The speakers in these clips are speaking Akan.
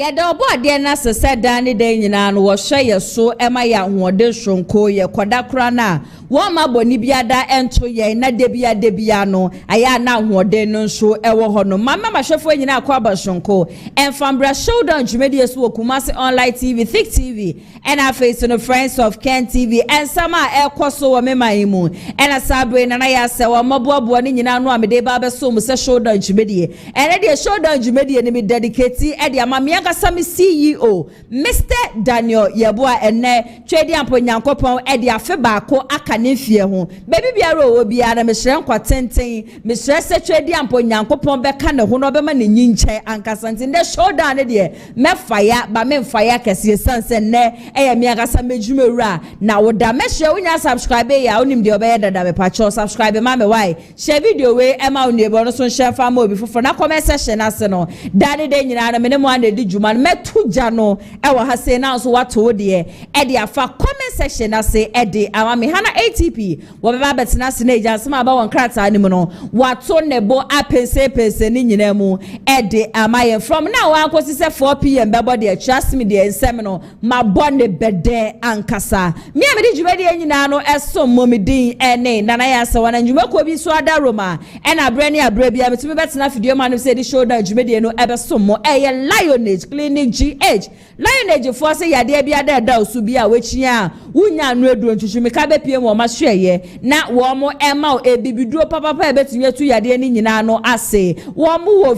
Yada obo ade na sese dan ne dan nyina no wo hwe ye so ema ya hoode hwonko ye kodakora na wo ma boni biada ento ye na de bia no aya na hoode no so ewo ho no mama mahwefo nyina akwa bashonko enfambra showdown jumedi so Kumasi online TV Thick TV and our face no friends of Ken TV and sama ekoso wo mema imu and asabre na ya se wo maboabo ne nyina no amede ba be so mu se showdown jumedi and the showdown jumedi ne me dedicate e de amame Sami CEO Mr. Daniel Yeboa ene twedi ampo nyankopon e de afe baako aka ne fie ho baby biara o biara me hire nkwa tenten me hire se twedi ampo nyankopon be ka ne ho no be ma ne nyinche ankasante de showdown ne de me fire ba me fire kese sanse ne e ya me agasa mejumewura na woda me hire unya subscribe ya onim de obeye dada me pacho subscribe ma me why share video we e ma oni ebo no so share fa ma obi fofo na comment section ase no dade de nyina na me ne mo ande di man metu jano ewa hase na so wato de e de afa comment section ase e de amame hana ATP wo beba betina se na eja sema ba won krata ni mu no wato nebo apense ni nyina mu e de amaye from now akosi se 4 pm bebo de trust me de ensem no mabone bede ankasa me amede jubede nyina no eso momidin ene nana ya se wana njuma ko bi so ada roma e na abre ni abre bia metumi betina video man se de show da jubede no ebe so mo eye lionage clinic GH lionage for say yade bia da osubi a wechia unya no eduro ntwuhwumi ka be pie mo ma hweye na wo mo ema ebibiduo papa ebetumi atu yade ni nyina no ase wo mo wo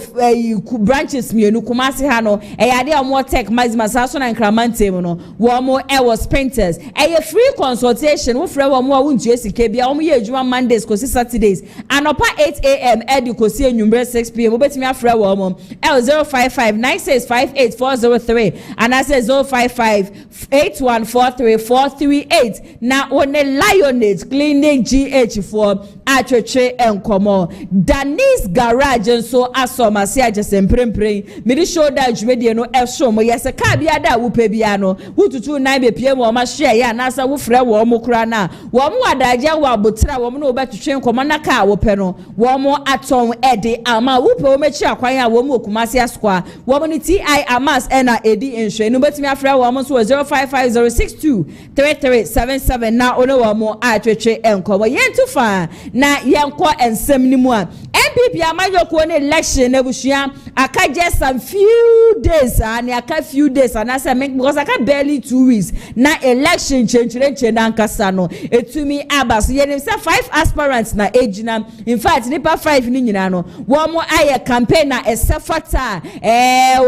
branches mienu Kumasi ha no yade o mo tech mazima saso na nkramante mu no wo mo was painters free consultation wo frɛ wo mo a wuntie sike bia wo mo ye adwuma Mondays kosi Saturdays anopa 8 am edi kosi enwumbre 6 pm wo betumi afrɛ wo mo 0559658403 and I say 05581434338 na one lionage clinic GH for atwetwe enkomo Danis garage so asoma se agese mprempren me di show da dwumedie no ehso mo yese ka bia da wo pa bia no wututu nan be pie mo ma hye ya na sa wo frɛ wo mo kura na wo mo adaje wo abotra wo mo no betwetwe enkomo na ka wo pe no wo mo aton ede ama wo pe wo mechi akwan a wo mo Kumasi askwa wo mo ni TI amas ena edi enhwe no betimi afrɛ wo mo so 0550623377 na ono wo mo atwetwe enkomo yentu fa na yenko ensem ni mu a MPP amayoko ne election na bushia aka just some few days and aka few days and I say because aka barely 2 weeks na election change na nkasa no etumi abas yenim say 5 aspirants na ejina in fact nipa 5 ni nyina no wo mo aye campaign na esefata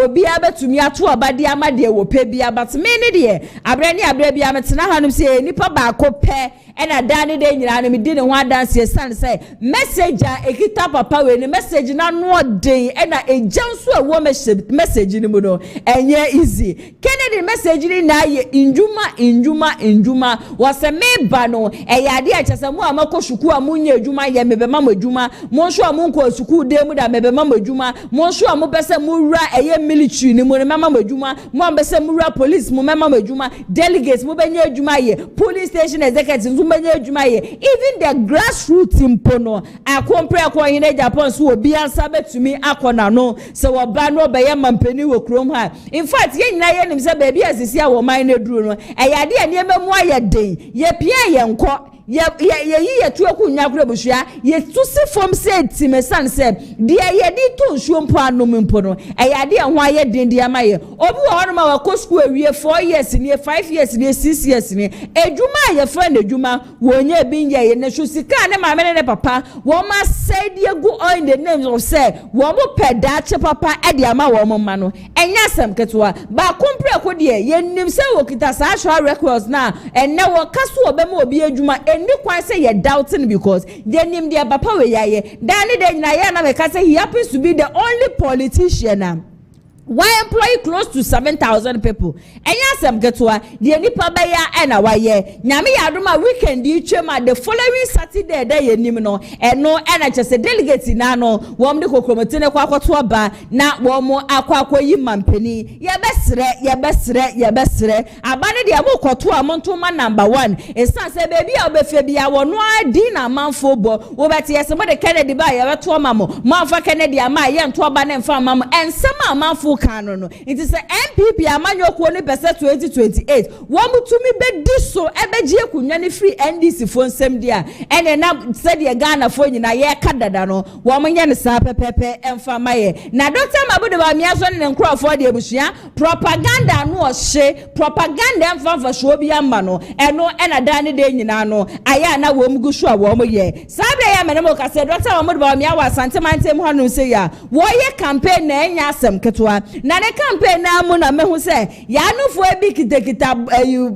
obi abetumi ato obade amade wo pe bia but me ne de abre bia metena hanum say nipa ba ko pe ena dane de nyina no me di ne ho adanse san say message a ekita papa we ne message na no den ena ejanso a wo message ni mu no enye easy Kennedy message ni na ye injuma wase me ba no eyade a chese mu amakosuku amunye adwuma ye mebe mama adwuma mo nso amunko asuku de mu da mebe mama adwuma mo nso amobese mu wura eye military ni mu ne mama adwuma mo ambese mu wura police mu mama adwuma delegates mu benye adwuma ye police station executives mu benye adwuma ye even the grassroots impono akompre KennedyAgyapong so obi ansa betumi akona no se wo ba no be ye mampani wo krom ha in fact ye nyina ye nim se ba bia asisi a wo man na duro no eyade aniema mu ayeden ye pia ye nko ye tuaku nyakura bushia ye tusi form say timesan say de ye di to nsuo mpo anom mpo no eyade ho aye den de amaye obi wo no ma wa ko school awie 4 years ni 5 years ni 6 years ni edwuma ye friend edwuma wo nya binye ye ne so sika ne ma ne papa wo ma say de gu all in the names of say wo mo pedache papa e de ama wo mo ma no enya sam ketwa ba kompre ko de ye nim say wo kita sa ashwa records na enne wo kaso obema obi edwuma eni kwan say you doubting because denim dia papa we yaye dani de nyina ye na me ka say he happens to be the only politician why employ close to 7,000 people enya sem getwa de nipa ba ya na wa ye nyame ya adoma weekend di twema the following Saturday da ye nim no eno na chese delegate na no wo mde kokromoti ne kwa akoto ba na wo mo akwa yi mampani ye besre abane de amokoto amonto ma number 1 instance baby a obefe bia wo no adi na manfo bo wo beti yese mo de Kennedy ba ye beto ma mo manfa Kennedy ama ye nto ba ne mfa ma mo ensema manfo kano no it is a MPP amanyoko ne pese 2028 wo mutumi be diso ebeje kunwa ne free NDC fo nsem dia ene na said ye Ghana fo nyina ye kadada no wo monye ne sa pepepe emfa maye na Dr. Mabudu Bawumia so ne nkrofo de abusua propaganda no ohye propaganda emfa fa so bi amba no eno ena da ne de nyina no aya na wo mgusu a wo moye sabe ya menemo ka se Dr. Mabudu Bawumia wa santemantem hono se ya wo ye campaign na enya asem ketwa na ne campaign na mu na mehu se ya no fo bi kitekita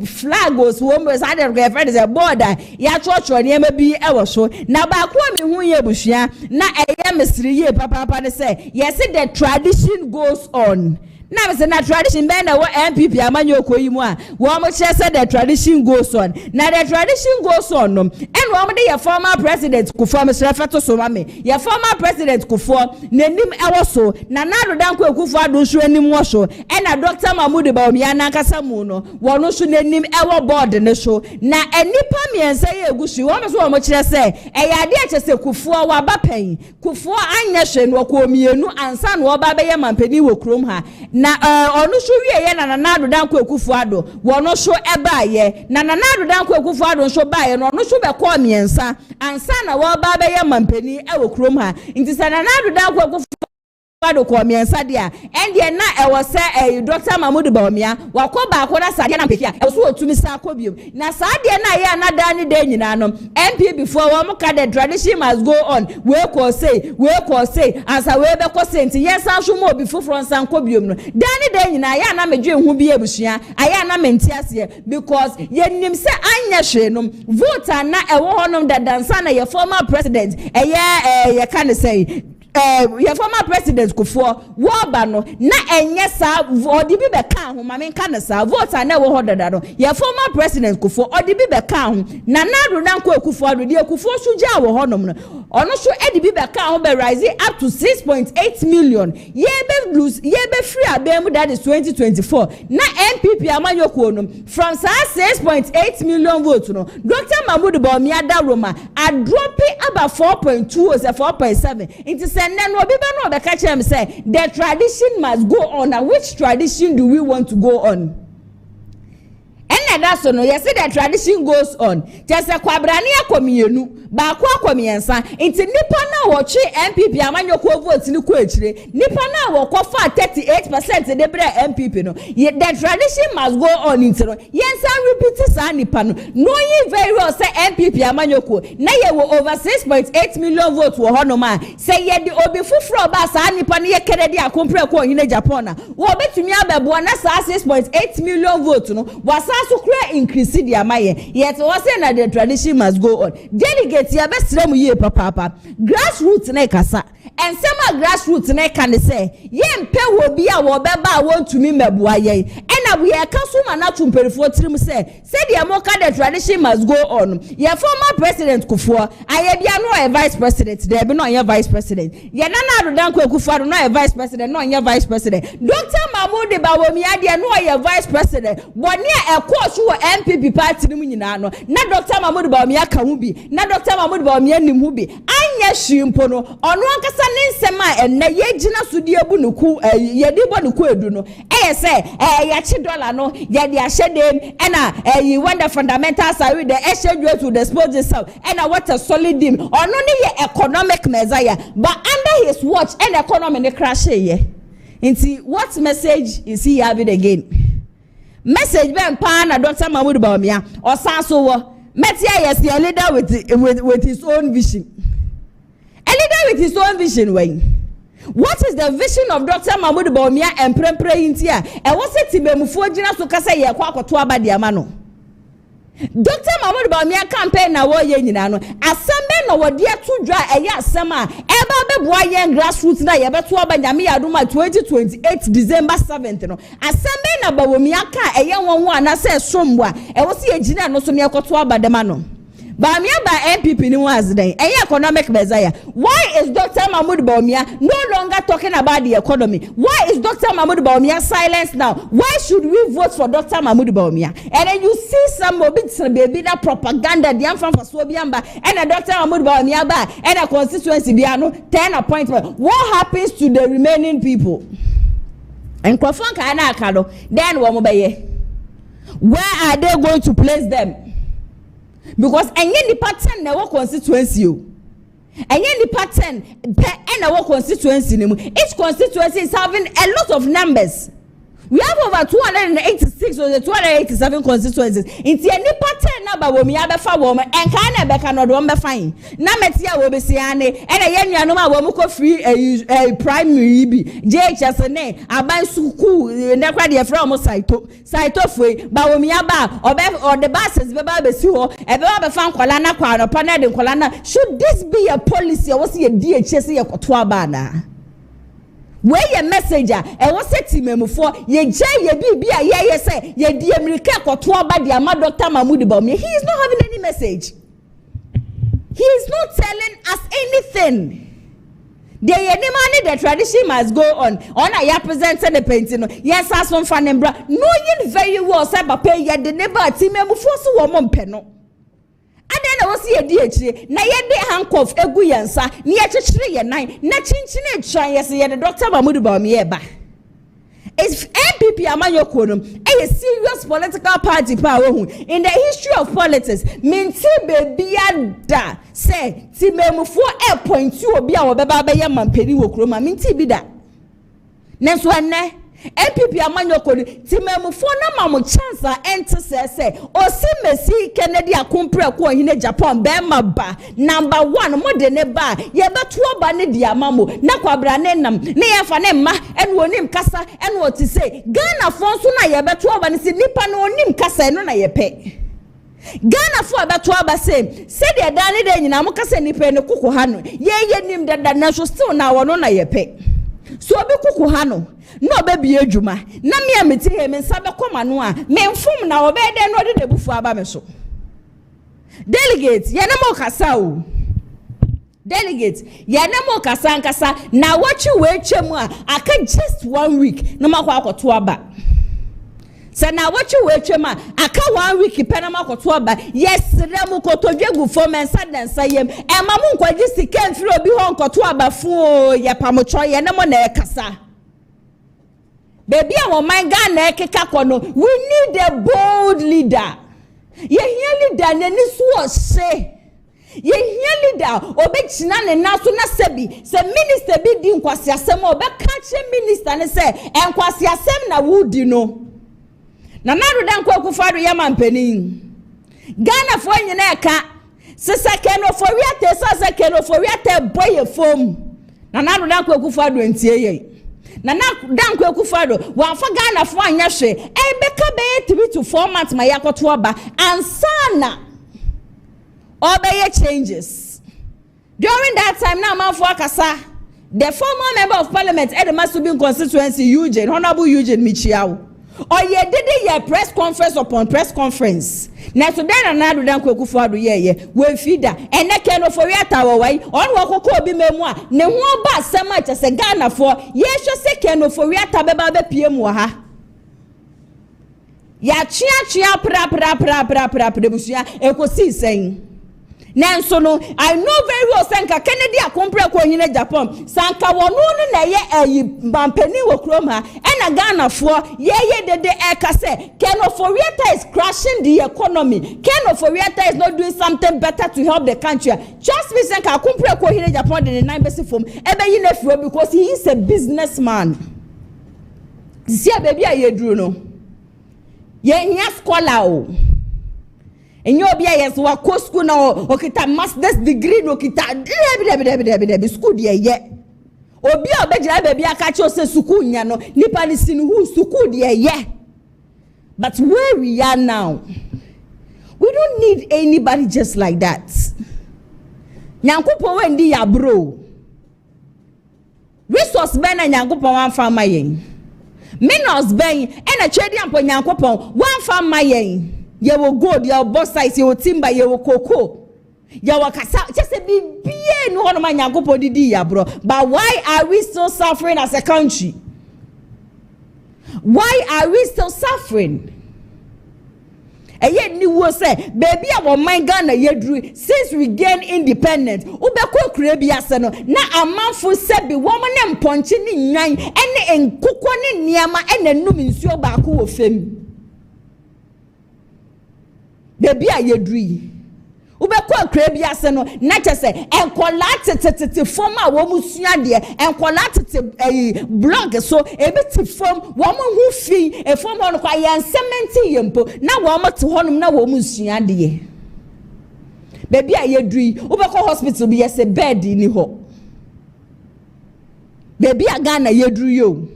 flagos wo mo sa de go friend say border ya chocho ne ma bi e wo so na ba ko mi hu ye busua na eye mesiri ye papa ne say yes the tradition goes on. Now say na tradition be na wo MPP amanyoko yi mu a wo mo che say the tradition goes on. Now the tradition goes on no and wo mo de your former president Kufuor Mesrefeto so mame your former president Kufuor nanim ewo so na nado danko Kufuor ado so anim wo so and na Dr. Mabudu Bawumia na kasa mu no wo no so nanim ewo board ne so na enipa miensa ye egusu wo mo so wo mo che say e ya de che say Kufuor wa ba pen Kufuor anya hwe no ko mienu ansa no ba be ye mampani wo krom ha na onu so wiye na nado danko Kufuor ado wono so eba ye na nado danko Kufuor ado so ba ye no onu so be ko miensa ansa na wo ba be ye mampani e wo krom ha nti sa nado danko Kufuor ado ko miensa dia ende na e wo se Dr. Mabudu Bawumia wakoba akona sade na pekia e so otumi sa akobiom na sade na ye na da ni de nyina no MP before wo mo ka the tradition must go on we ko say asa we be ko say nti yes aso mo obi foforo nsan kobiom no da ni de nyina ya na medwe hu bi ebusua aya na menti ase because ye nim se anya hwe no voter na e wo honom da dansa na ye former president ye can say your former president Kufuor woba no na enye sa odi bi be ka ho ma men ka na sa vote na wo hodada no your former president Kufuor odi bi be ka ho na nado nanko Kufuor do de Kufuor suja wo honom no ono so edi bi be ka ho be rise up to 6.8 million ye be lose ye be free abem that is 2024 na MPP amanyoko no from 6.8 million votes no Dr. Mabudu Bawumia da Roma a dropping about 4.2 or 4.7 into and then obi be no be catch him say the tradition must go on. And which tradition do we want to go on? And that's no yes the tradition goes on. Just a kwabrani akomienu ba kwa akomiensa inti nipa na wo twe MPP amanyoko vote ni ko akire nipa na wo ko fa 38% de bre MPP no the tradition must go on inti no yensa repeat sa nipa no knowing very well say MPP amanyoko na ye wo over 6.8 million vote wo hono ma say ye di obi fufuro ba sa nipa no ye KennedyAgyapong ko KennedyAgyapong na wo betumi abebo na sa 6.8 million vote no wasa so increase the amaye yet was say na the tradition must go on delegate ya bestre mu ye papa grassroots na kasa and some grassroots na can say ye mpe wo bi a wo beba want to me meboa ye and we are councilman na tumperifo trim say the moka the tradition must go on your former president Kufuor aye bia no a vice president there be no a vice president ye nana danko Kufuor no a vice president no a vice president Dr. Mabudu Bawumia dia no a vice president boni e so MPP party ni nyina no na Dr. Mabudu Bawumia ka hu bi na Dr. Mabudu Bawumia nim hu bi anya hwimpo no ono ankasa ne nsem a enne ye gina so de abu no ku ye de bo no ku edu no say ya chi dollar no ye de ahye dem ena you want the fundamentals are with the exchange rate to dispose itself ena what a solid dim ono ne ye economic measure but under his watch and economy ne crash ye nti what message is he having again? Message ben pa na Dr. Mabudu Bawumia osanso wo metia yes the leader with his own vision. A leader with his own vision way. What is the vision of Dr. Mabudu Bawumia and prempre intia e wo se tibemufo gina so kasa ye kwa akoto abade ama no Dr. Mabudu Bawumia campaign na wo ye nyina no asembe no wo de atudwa eye asem a eba beboa ye grassroots na ye beto abanyame yadoma 2028 December 7th no asembe na Bawumia ka eye won ho anase somboa e wo se ye gina no so ne akoto abadema no Bawumia ba MPP ni was then economic measure. Why is Dr. Mabudu Bawumia no longer talking about the economy? Why is Dr. Mabudu Bawumia silenced now? Why should we vote for Dr. Mabudu Bawumia? And then you see some baby that propaganda the from for Sobiamba and a Dr. Mabudu Bawumia ba and a constituency biano 10 appointment. What happens to the remaining people? Nkrofon ka na aka no, then wo mo beye. Where are they going to place them? Because enye ni pattern na wo constituency o. Enye ni pattern pe na wo constituency ni mu. Each constituency is having a lot of numbers. We have over 286 or 287 constituencies. Inti any pattern na Bawumia befa wo me enka na beka no do me fine. Na metia wo be siane e na ye nuanom a wo mu ko free primary bi. JHS ne aban suku ne kwa de fra mo saito foi Bawumia ba or the buses be ba be si ho e be ba fa nkola na kwa no pa na de nkola na. Should this be a policy or was ye DHS ye koto aba na? Where your messenger and was set him for ye jay ye bibia ye say ye di America kotoa ba di ama Dr. Mahmoud Bawumia. He is not having any message. He is not telling us anything. The money the tradition must go on. On I represented the painting. Yes, as from Fanembra. Knowing very well say papa ye the neighbor team me for so woman peno. And then I was here DH. Na ye de handcuff egu yensa. Ni ye chichire ye nine. Na chinchine try yes ye the Dr. Mahmoud Bawumia ba. It's MPP amanyoko no. A serious political party pa wo hu. In the history of politics, minti baby da say ti memufo e point you obi a wo beba be ye mampeni wo kroma minti bi da. Nenso ene MPP amanyoko no ti memufo na mamu chance a ente say osi mesi KennedyAgyapong ko KennedyAgyapong be ba number 1 mo de ne ba ye beto ba ne dia mamo na kwabra ne nam ne ye fa ne ma en wonim kasa en wo ti say Ghana fo so na ye beto ba ne si nipa no onim kasa no na ye pe Ghana fo beto ba say se de da ne de nyina mo kasa nipa ne koko ha no ye nim da na so still na wo no na ye pe so obi koko ha no no baby adwuma na me ameti he me nsa be koma no a me mfom na obe de no de debufu aba me so delegate ye na mo kasa o delegate ye na mo kasa nkasa na wachi we twem a aka just 1 week na makwa akoto aba se na wachi we twem a aka 1 week pe na makoto aba yes remu kotodwegu fo me nsa dansa yem e ma mo nkwaji sika mfiri obi ho nkoto aba fu ye pamocho ye na mo na kasa. Baby, our mind Ghana keka kono. We need a bold leader. Ye hear leader ne nisu say. Ye hear leader obechina ne naso na sebi. Se minister bi di nkwasi asem obe kache minister ne se enkwasi asem na wudi no. Na nadu dan kwa kufadu ya mampeni. Ghana fo nyina eka. Sisa keno fo wiate sasa keno fo wiate boye fom. Na nadu dan kwa kufadu entie ye. Na danko ekufado wa fa Ghana fo anya hwe e beka be 3 to 4 months ma yakoto oba ansana obeye changes during that time now man for akasa the former member of parliament Edema constituency Eugene Honorable Eugene Michiao oye dede ye press conference upon press conference na so den na do danko ekufado ye we feeder ene keno for yata wo wai on wo kokko obi memu a ne ho ba asem a chese Ghana for ye hwe se keno for yata beba be pie mu ha ya chia pra busia ekosi sen Nanso no, I know very well sanka KennedyAgyapong ko KennedyAgyapong sanka wono ne na ye bampeni wo krom ha na Ghana for ye de eka se Kenoforiata is crashing the economy. Kenoforiata is not doing something better to help the country. Just me sanka Agyapong ko KennedyAgyapong de 9 besi form ebe yi na furo because he is a businessman. See baby a yedru no. Ye hia scholar o. Enyo bia yes wa ko school na okita master's degree no kita de school de ye obi obejira baby aka che ose school nya no nipa ni sinu hu school de ye. But where we are now, we don't need anybody just like that. Nyankopon wendi ya bro resource ben na Nyankopon wan fa ma yen minerals ben e na twedi ampo Nyankopon wan fa ma yen. Ye will gold, ye will bauxite, ye will timber, ye will cocoa. Ye will kasa. Just a bit no one man Nyankopon didi ya bro. But why are we still suffering as a country? Why are we still suffering? eye ni wo say baby a wo man Ghana yedru since we gain independent ubeko kure bi ase no na amanfo sebi wo mo ne mponche ni nwan ene enkukwo ne niama ene num nsuo baako wo fam baby a yedru ubeko kure bi ase no na chese enkola tete form a wo musua de enkola tete blog so ebeti form wo mo hu fi e form ho no kwa yan cement yempo na wo mo te honum na wo musua de baby a yedui ubeko hospital bi yese bed ni ho baby a Ghana yedru yo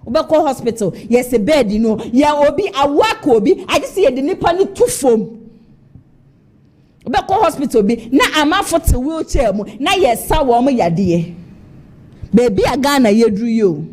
ubeko hospital yese bed no ya obi awaka obi agisi ye de nipa ni tu form ubeko hospital bi na amafo te wheelchair mu na yesa wo mo yade baby a Ghana yedru yo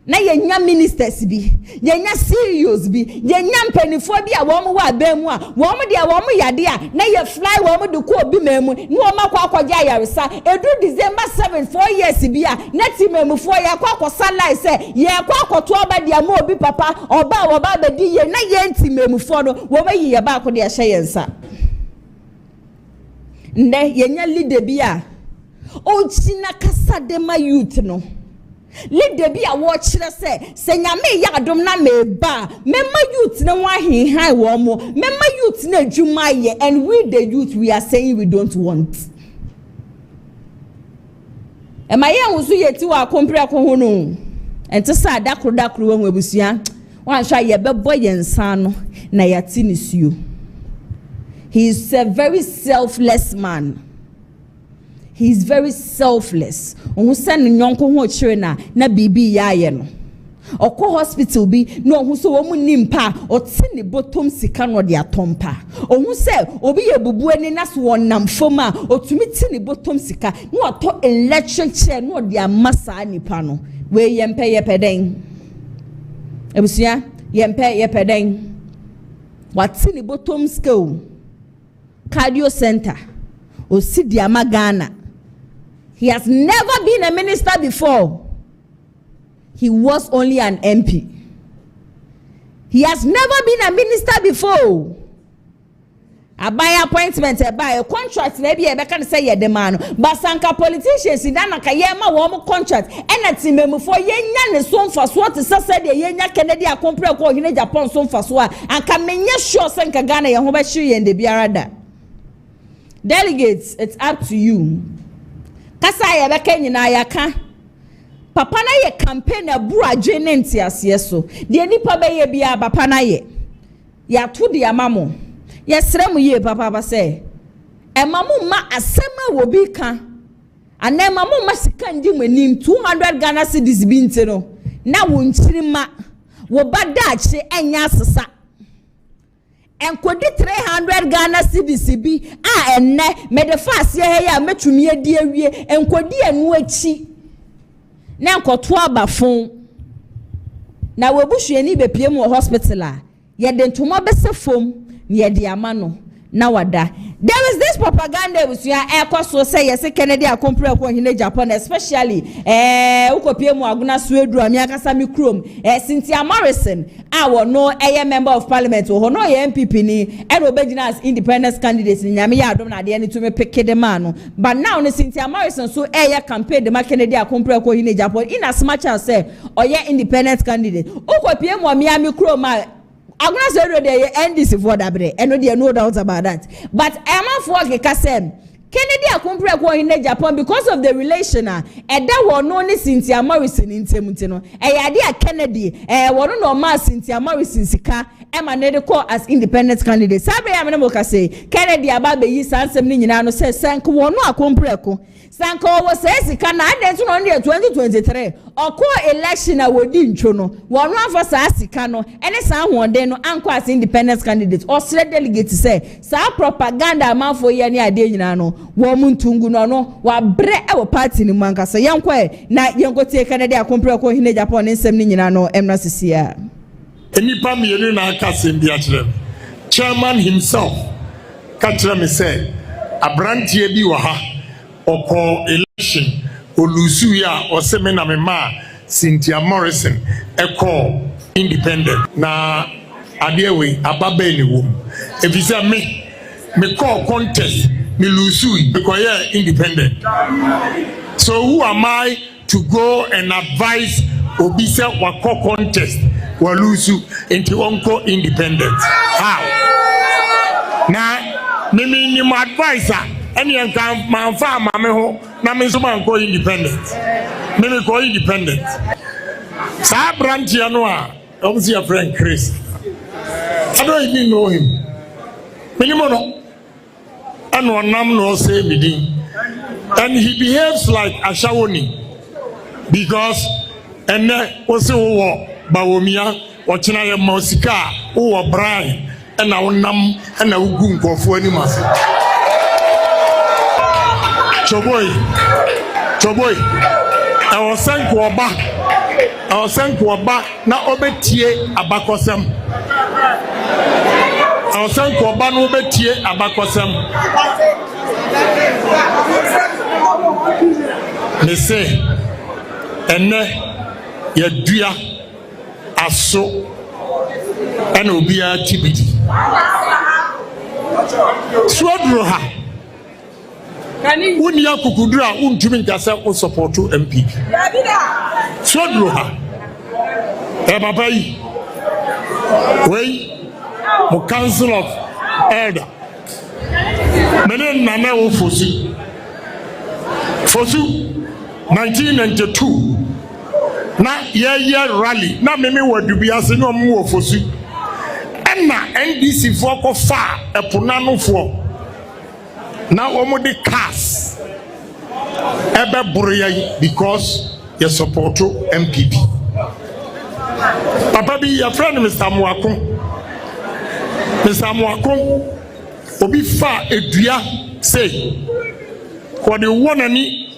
na yenya ministers bi yenya CEOs bi yenya mpanifo bi a wo mo wa ban mu a wo mo de a wo mo yade a na ye fly wo mo de ko obi memu na wo makwa akwaje ayaresa edu December 7 4 years bi a na ti memufo ya kwa akosa lai se ye kwa akoto oba de ma obi papa oba be di ye na ye nti memufo no wo bayi ye ba akode a hye yensa nde yenya leader bi a o china kasa de ma youth no leader bi a wo kire se nyame ya adom na meba memma youth na wa hinhan wo mo memma youth na adwuma ye and we the youth we are saying we don't want ema ye nso yeti wa kompre ko ho no ente sa dakro wo abusua wan hwa ye bebo ye nsa no na yati ni suo. He is a very selfless man. He is very selfless. Ohun sen nyonko ho chire na bibi ya ye no. Oko hospital bi no ohun so wo mu nimpa oti ne bottom sika no de atompa. Ohun se obi ye bubu ani na so wonam foma otumi ti ne bottom sika no ato electric chair no de amasa nipa no. We yempe yepeden. Ebusia yempe yepeden. Wati ne bottom skill. Cardio center Osidiama Ghana. He has never been a minister before. He was only an MP. He has never been a minister before. I buy appointment, I buy a contract, maybe I can say the man. But Sanka politicians in Anaka Yama warm contract. And a team before Yen son for swat is said the Yenya KennedyAgyapong KennedyAgyapong son for swat. And can many sure Sanka Ghana Yahobashi and the Biarada. Delegates, it's up to you. Kasaya Bakenya Yaka. Papa na ye campaign a bua jenenti asieso. De nipa be ye bia papa na ye. Ya to de amamo. Yesremu ye papa ba say. E mamu ma asema wo bi ka. Ana mamu ma sika ndi manim 200 Ghana cedis bi ntino. Na wo nchiri ma wo bada achi enya asesa. Enkodi 300 Ghana cedis bi a enne me de fast ye ya metumi adi awie enkodi enu achi. Na nkoto abafon. Na webuhwe be pie mu hospital a ye de ntoma bese fom ye de amano na wada. There is this propaganda with you so say yes KennedyAgyapong KennedyAgyapong especially ukopie mu aguna suedu ami akasa mi krom Cynthia Morrison our no member of parliament ho no ye MPP ni e obegina as independent candidate ni nyame ya adom na de ni to me pick the man but now ne Cynthia Morrison so campaign de KennedyAgyapong KennedyAgyapong in as much as say oye independent candidate ukopie mu ami krom Aguna say they NDC for that bre and no doubt about that but Emma for Kasem KennedyAgyapong KennedyAgyapong because of the relation and that was no ni Cynthia Morrison in Temutino Kennedy one no ma Cynthia Morrison sika Emma ne call as independent candidate sabe ya me ka say Kennedy aba be yi sansem ni nyina no say sanko wono akompreko sanko wo say sika na adentu no ne 2023 oko election a wodi ntwo no wono afọ sa sika no ene sa hoden no anko as independent candidate or select delegate say sa propaganda amanfo ye ne ade nyina no wo muntungu no wa bre e wo party ni manka say yanko na yanko tie KennedyAgyapong KennedyAgyapong ne nsem ni nyina no emna sisia Enipa mienu na aka sembi akire. Chairman himself katra me say abrantie bi wa ha oko election olusu ya oseme na me ma Cynthia Morrison eko independent na adewe ababe ni wo If you say me call contest, me lose because yeah independent. So who am I to go and advise Obisa wako contest wa lose into uncle independent? How? Now me my advisor any can man farm me ho na me so man go independent. Me go independent. Sa branch ya no a obviously your friend Chris. I don't even know him. Minimum and one nam no say me. And he behaves like a shawoni because and also Bawumia or China Mosika or Bryan and our nam and our gunko for any mass. Choboy, I was sent to a back. I was sent to a back now obetie abakosem. I was sent to a back no obetie abakosem. Me say, ene yedua aso ene obia tibidi. Swodro ha. Wuni ya kukudura untumi nkasa o support MP. Swodro ha. Papa yi. Wey mo council of elder. Menen nana wo fosu 1992 na year rally na meme wadubi ase no mo wo fosu na NDC fo ko fa eponano fo na omo de cars ebe buruya because you support MPP. Papa bi your friend Mr. Mwako obi fa edua say for the one ani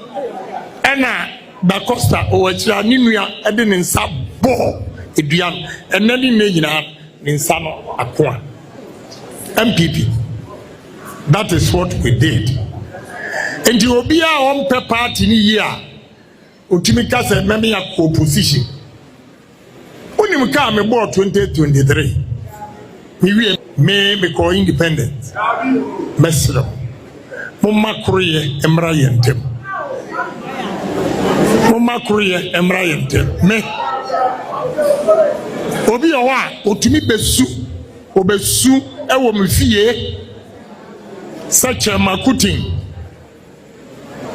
ena da Costa o achira ninua e de nsa bo edua enani ne nyina ne nsa no akoa MPP. That is what we did. And you will be our own party in a year. Utimika said, maybe a opposition. When you come about 2023, we may be called independent. Mesro. Mumma Korea, Emrayentem. Mumma Korea, Emrayentem. Me. Obi awa, Utimi Besu, Obesu, Ewo Mufie. Such a makuting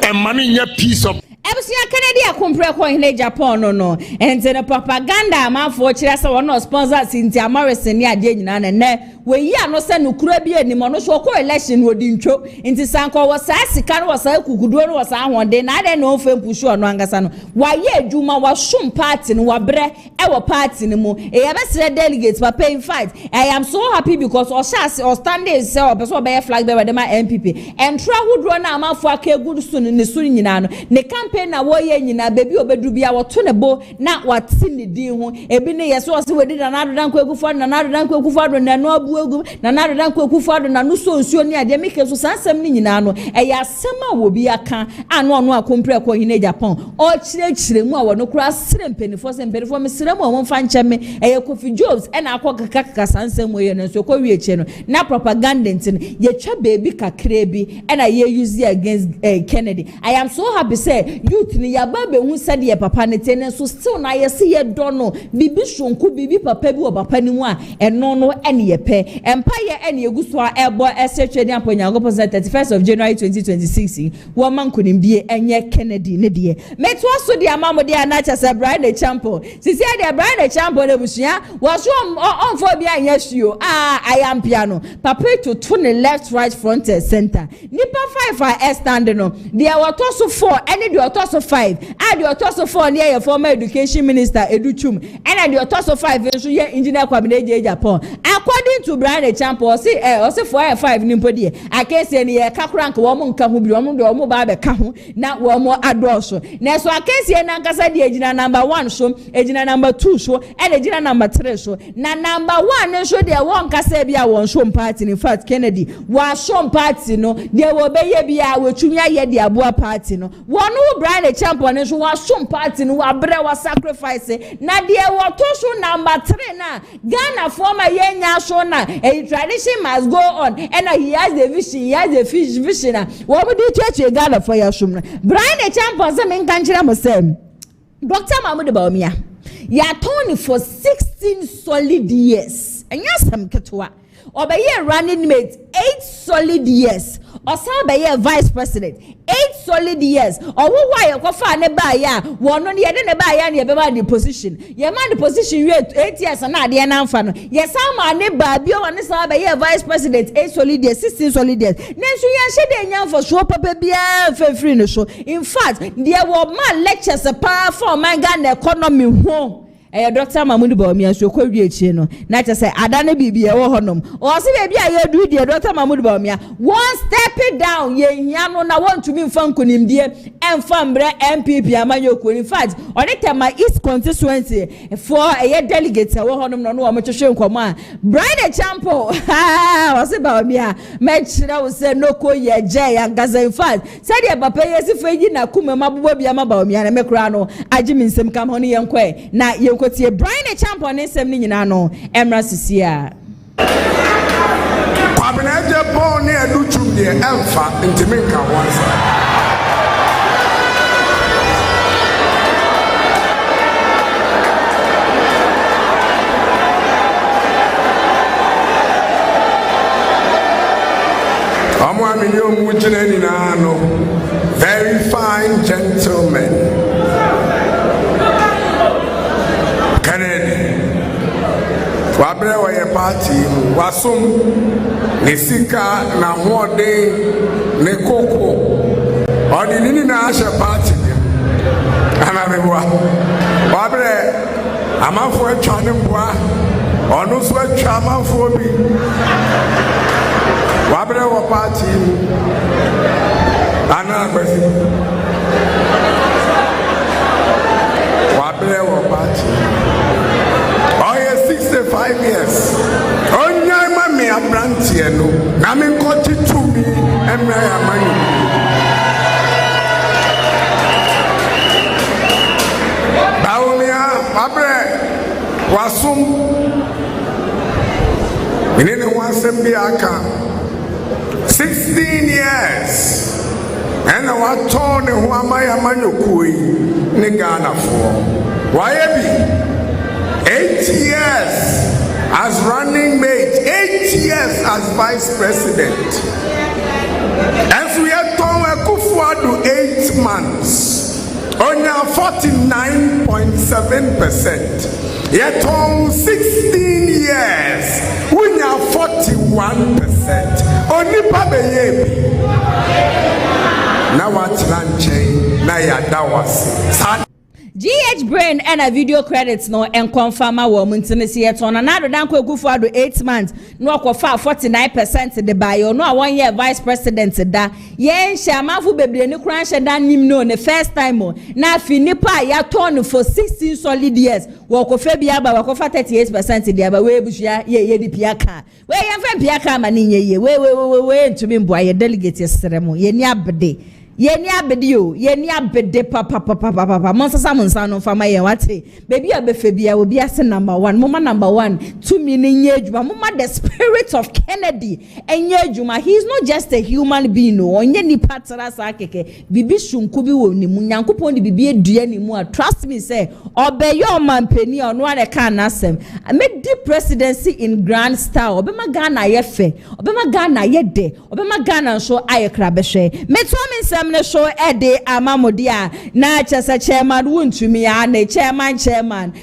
and money a piece of KennedyAgyapong KennedyAgyapong no and the propaganda man for Chirasa or no sponsors in Tia Morrison near Jane and ne we ya no send Ukrabi and Monosho election would intro into Sanko was Sassican was a Kukudu was one day I don't know if push on Wangasan. Why ye Juma was shum party in Wabre our party no more. A ever delegates were paying fight. I am so happy because Oshas or Sunday sell a bear flag there with my MPP and try would run a mouth for a good soon in the Surinano. The campaign na woye nyina baby obedubia woto ne bo na wate ne din ho ebi ne yeso ose wedi na nadodan kwakufa na nadodan kwakufa do na no abu egu na nadodan kwakufa do na no so nsuo ne ade meke so sansem ne nyina no eya asema wo bi aka anu onu akompre ko KennedyAgyapong o chire mu a wono kura sire mpenifo se mpenifo me sire mu o mfa ncheme eya Kofi Jobs e na akokaka sansem wo ye no so ko wie no na propaganda ntin ye twa baby kakra bi e na ye use against Kennedy. I am so happy say youth ni yababe hu said ye papa ne tene so still na ye se ye do no bibi shonku bibi papa bi o papa ni mu a eno no ene ye pe empa ye ene eguso a ebo esetwe ni aponyango 31st of January 2026 wo mankonim bie enye Kennedy ne de meto so de amamode anacha se BryanAgyapong sisi de BryanAgyapong le busua wo so onfo bia anya suo I am piano papa to ne left right front center nipa 5 a stand no de wato so 4 ene de wato so 5 a de wato so 4 near your former education minister Educhum ene de wato so 5 so ye engineer KennedyAgyapong according to BryanAgyapong say 4 and 5 nimpo de akese ne ye kakrank wo mo nka ho bi wo mo de wo mo ba be ka ho na wo mo adoso na so akese na nkasa de ejina number 1 so ejina number 2 so ene ejina number 3 so na number 1 so de wo nkasa bia won show party in fact Kennedy wa show party no de wo be ye bia wo twumya ye de aboa party no wonu BryanAgyapong so wa show party no wa bre wa sacrifice na de wo to so number 3 na Ghana former ye nya so na a tradition must go on, and he has the vision, he has the vision. What would you church Ghana for your shum? Bryan Agyapong some in country Muslim. Dr. Mahmoud Bawumia, ya Tony for 16 solid years. And yes, some Katua. Or by year running mate 8 solid years. Or some by year vice president 8 solid years. Or why you go find a buyer? One on the other buyer and the position. Your man the position you 8 years and not the anfano. Yes, some are neighbor be on this by year vice president 8 solid years, 16 solid years. Then you shade young for sure papa be free no show. In fact, there were man lectures a powerful man Ghana economy home. Dr. Mahmoud Bawumia so kwa wie no na cha say adane bibia wo honom o se bia ya du die Dr. Mahmoud Bawumia one step it down ye hia no na want to be mfa nkonimdie emfa mbre MPP amanyoko in fact on the tema East constituency for a delegate wo honom no wo motwehwe nkomo a Bryan Agyapong o se Bawumia me kira wo se no ko ye je ya gaza in fact said ya papa yesi feji na kuma mabobo bia ma Bawumia na mekura no agimi nsem kam ho ne yenkwe na yenko tie Bryan Agyapong ne sem ni nyina no emra sisia Bawumia Jubilation ne aduchum de emfa ntimenka wansa Amwa million mujina ni na no very fine gentlemen Wabre wa ye party wasum ne sika na hode ne koko odi nini na ashe party ana mewa wabre amafo atwa ne mboa onu so atwa amafo bi wabre wa party ana kwesi wabre wa party 65 years. Onya mami abrantie no. Na me nkoti tumi emra ya mani. Bawumia abre wasum. Menene wasem bi aka 16 years. And what told who am I a manukui ne Ghana for? Why be? 8 years as running mate, 8 years as vice president. As we are told, Kufuor 8 months, on 49.7%. Yet on 16 years, we are 41%. Only Babayebi. Now what's lunching? Now ya dawas. GH Brain and a video credits no and confirm our maintenance yet on another dan Kufuor 8 months no kwa 49% the bio no 1 year vice president da yen shamafu bebre ni kran she dan nim no the first time na finipa ya turn for 16 solid years wo ko fa bia ba wo ko fa 38% dia ba we bushia ye di piaka we yen fa piaka ma ni ye we ntumi mboa ye delegate yesremo ye ni abde Yeni abedio, yeni abede papa Monsasa Monsano fama ye wate. Baby abefebia will be as number 1. Mama number 1. 2 meaning yejuma. Mama the spirit of Kennedy. And yejuma, he is not just a human being. No, onye ni patara sakeke. Bibi shunkubi wo ni munyanku pondi bibi eduye ni mua. Trust me, say. Obe yo man penny or no one can asem. I made deep presidency in grand style. Obema Ghana ye fe. Obema Ghana ye de. Obema Ghana show aye krabeshe. Metome se show ede amamodia na chasa chairman wuntumi ya na chairman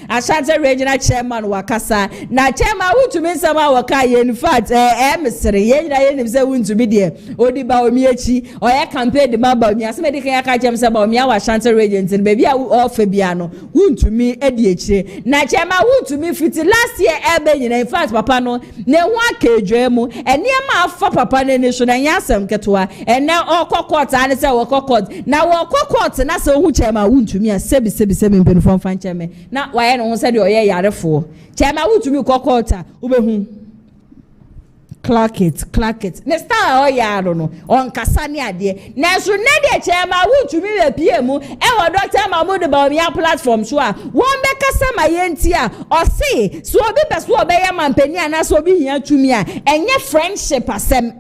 Ashanti regional chairman wakasa na chairman wuntumi sama waka ye in fact emsere ye na ye nimse wuntumi de odi Bawumia chi oya campaign de Bawumia se medika ya ka chem se Bawumia wa Ashanti region tin baby a ofe bia no wuntumi edi echire na chairman wuntumi fiti last year ebe nyina in fact papa no ne ho akedwe mu ene ma afa papa ne so na nyasem ketwa ene okokota ane se court na wo court na se hu chema wuntumi a sebi mpenfo fan cheme na waye no ho se de oye yarefo chema wuntumi court a ubehu Clark it. Ne star oyaro no. On kasani ade. Na so ne de chairman wutumi we PM e wo Dr. Mahmoud Bawumia platform so a won be kasa ma yenti a o se so obi peso obeye mampani ana so obi hia tumi a enye friendship asem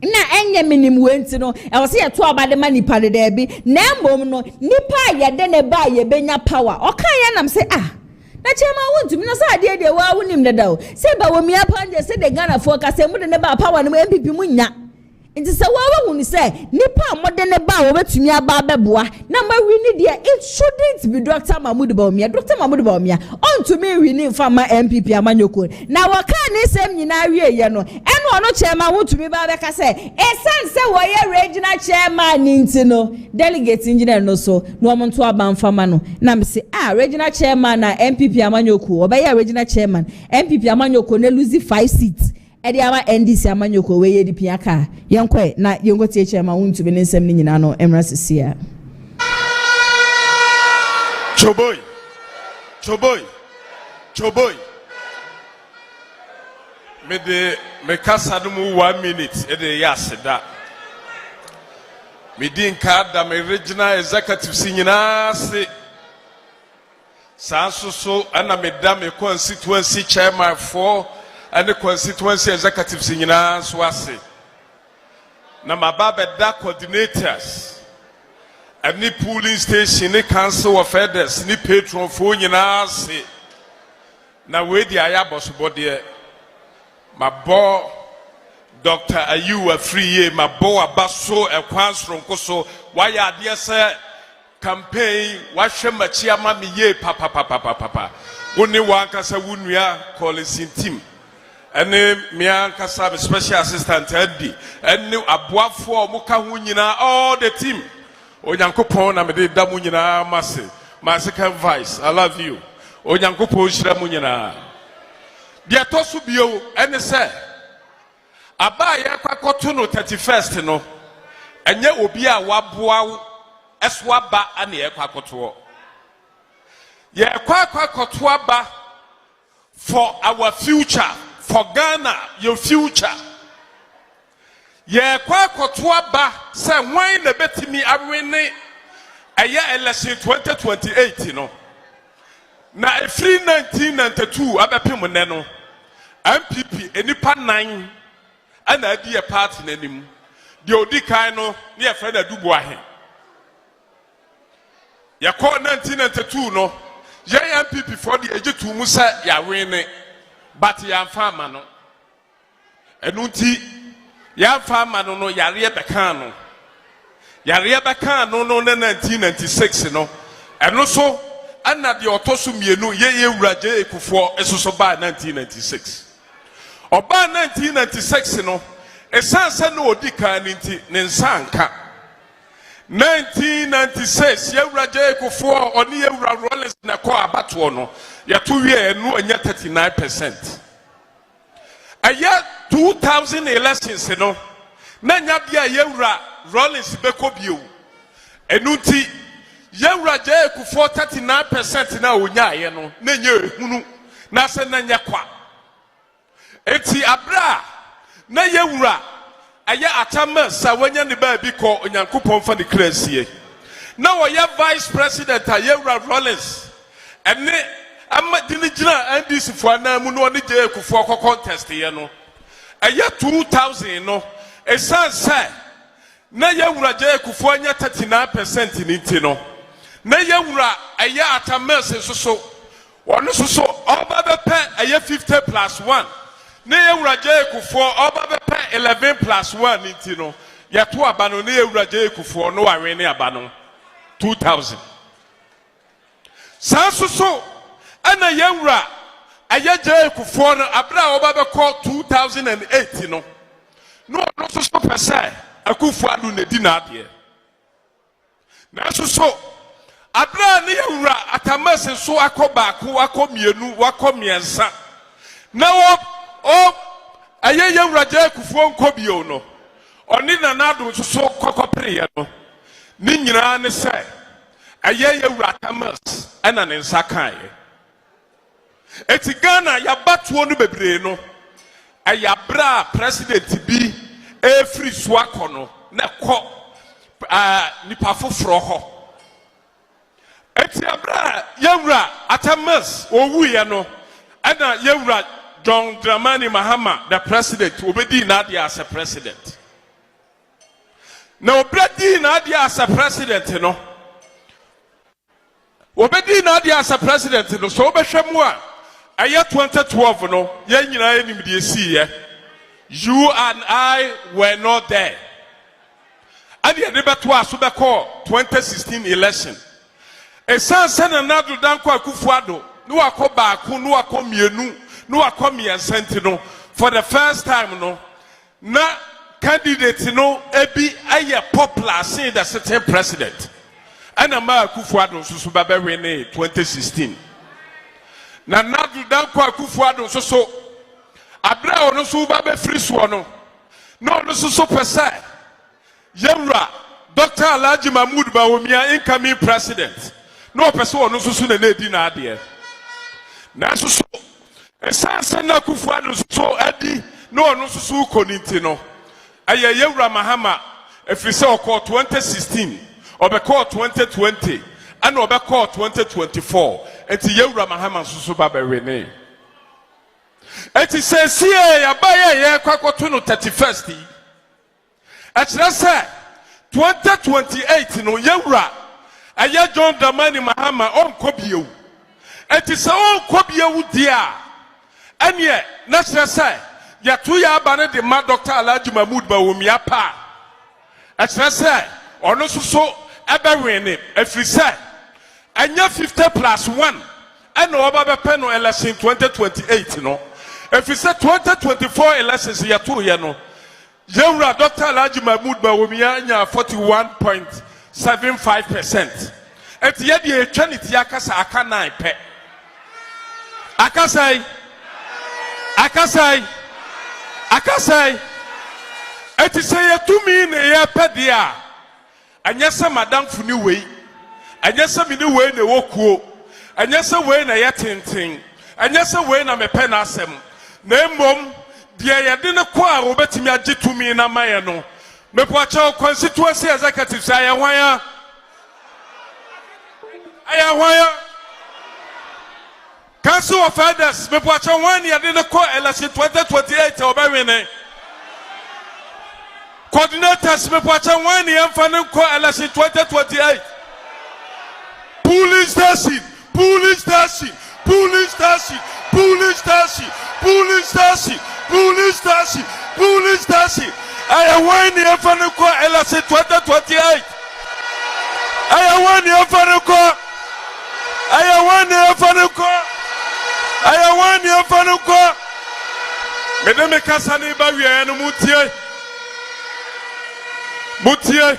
na enye minim wenti no e wo se ye to abade ma nipa de da bi na mbom no nipa ye de ne ba ye benya power o kan ye nam se na chairman wontum na sa ade wa wonim dada o se Bawumia panje se de Ghana for kasa mu de ne ba power no MPP mu nya nti se wa hu ni se nipa modde ne ba wo betumi aba beboa na ma wini de it shouldn't be Dr. Mahmoud Bawumia ontumi wini mfama MPP amanyoko na waka ne sem nyina wie ye no eno ono chairman wotumi ba be ka se esan se wo ye regional chairman nti no delegate engineer no so no omonto aba mfama no na me se regional chairman na MPP amanyoko obeya regional chairman MPP amanyoko na lose 5 seats edi ama NDC amanyoko we ye di piaka yenkwe na yengo tie chairman wuntu be nsem ni nyina no emra sesia choboy me kasa no mu 1 minute edi yaseda me din ka da me regional executive nyina se sanso ana me da me constituency chairman for and the constituency executives in Swasi. Na mababe da coordinators and the polling station, the council of elders, the patron for say. Na we the ayabos body my boy Dr. Ayu a free year, my boy Abaso a quans from Koso, why are dear sir campaign, wash him a chairman ye papa. Only one casa wunya calling sin team. And me kasa special assistant Eddie and new aboafo muka hu nyina all the team onyankopon na me de da mu nyina mase my second vice I love you onyankopon hira mu nyina de atoso bio ene se aba ya kwakoto no 31st no enye obi a waboa eso aba ane ya kwakoto ye kwakoto aba for our future. For Ghana, your future. Ye kwa kotoa ba se wan na betimi awene eye election 2028 no. Na free 1992 abepem ne no. MPP enipa 9 ana adi e party nanim. De odi kan no ne ye friend adubu ahe. Ye ko 1992 no. Ye MPP for the age to mu se ya wene. But ya farmer no enunti ya farmer no yare beka no no 1996 no eno so ana de otoso mienu ye wuraje ekufo esoso ba 1996 oba 1996 no esanse no odika nti ne nsanka 1996 ye wuraje ekufo oni ye wura Rollins na ko abato no yato wie no anya 39%. Aya 2000 elections no na nya bia yewura Rollins beko bio enunti yewura je ekufo 39% na onya aye no na nya ehunu na se na nya kwa eti abra na yewura aya atama sa wanya ne ba bi ko onyankopon fa de krasie na wo ye vice president yewura Rollins ene amma dinijina NDC for na mu no ne je ekufo ko contest ye no aya 2000 no esanse na yewura je ekufo anya 39% ni nti no na yewura aya atamase soso wono soso oba bepe aya 50+1 na yewura je ekufo oba bepe 11+1 ni nti no yeto abano na yewura je ekufo no awe ne abano 2000 sansoso ana yewura ayaje ekufo no abra oba be call 2008 no no so pese akufo adu ne di na ade na so abra ne yewura atamase so akoba ko akomienu wakomiensa na o aye yewura je ekufo nkobio no oni na nadu so kokopre no ni nyina ne se aye yewura atamas ana ne nsa kan eti Ghana ya batuo no bebre no ayabra president bi free swakono na ko nipa foforo ho etiabra yewura atamas owuye no ana yewura John Dramani Mahama the president obedi na dia as a president na obedi na dia as a president no obedi na dia as a president no so obehwemu a aye 2012 no ye nyina enim de esiye you and I were not there and ye beto aso be call 2016 election esanse na nadu danko akufuado no akoba aku no akomienu no akomiensenti no for the first time no na candidate no ebi aye popular say the sitting president and ama akufuado so babe win 2016 na nadu danko akufuado so abra ono so babe free so no so pesa yewra Dr. Alhaji Mahmoud Bawumia incoming president no pesa ono so na edi na ade na so esanse na akufuado so edi no ono so koninti no aye yewra Mahama efise okọ 2016 obekọ 2020 and obekọ 2024 enti yewra Mahama so babe win eti sensie ya baye ye kwakoto no 31st achira se 2028 no yewura aye John Dramani Mahama onkobiewu eti se onkobiewu dia anye na chira se ya tu ya aba de ma Dr. Alhaji Mahmoud Bawumia pa achira se ono so ebe win efiri se anya 50+1 and oba be pen no election 2028 no if you say 2024 elections ya two year no yewura Dr. Alhaji Mahmoud Bawumia nya 41.75%. Eti ye de etwaniti akasa aka 9 pe akasai eti say ye tumi ne ye pe dia anya se madam funi wei anya se mi ni wei ne wokuo anya se wei na ye tenten anya se wei na me pe na asem na mbom dia yede ne ko a obetimi agitumi na maye no mepoacha constituency executive say ayahwan council of elders mepoacha wan yede ne ko election 2028 obewene coordinators mepoacha wan yemfa ne ko election 2028 police station I want you for the call LC 2028. I want you for the call. Mesdames et Kassani Bavier, Moutier.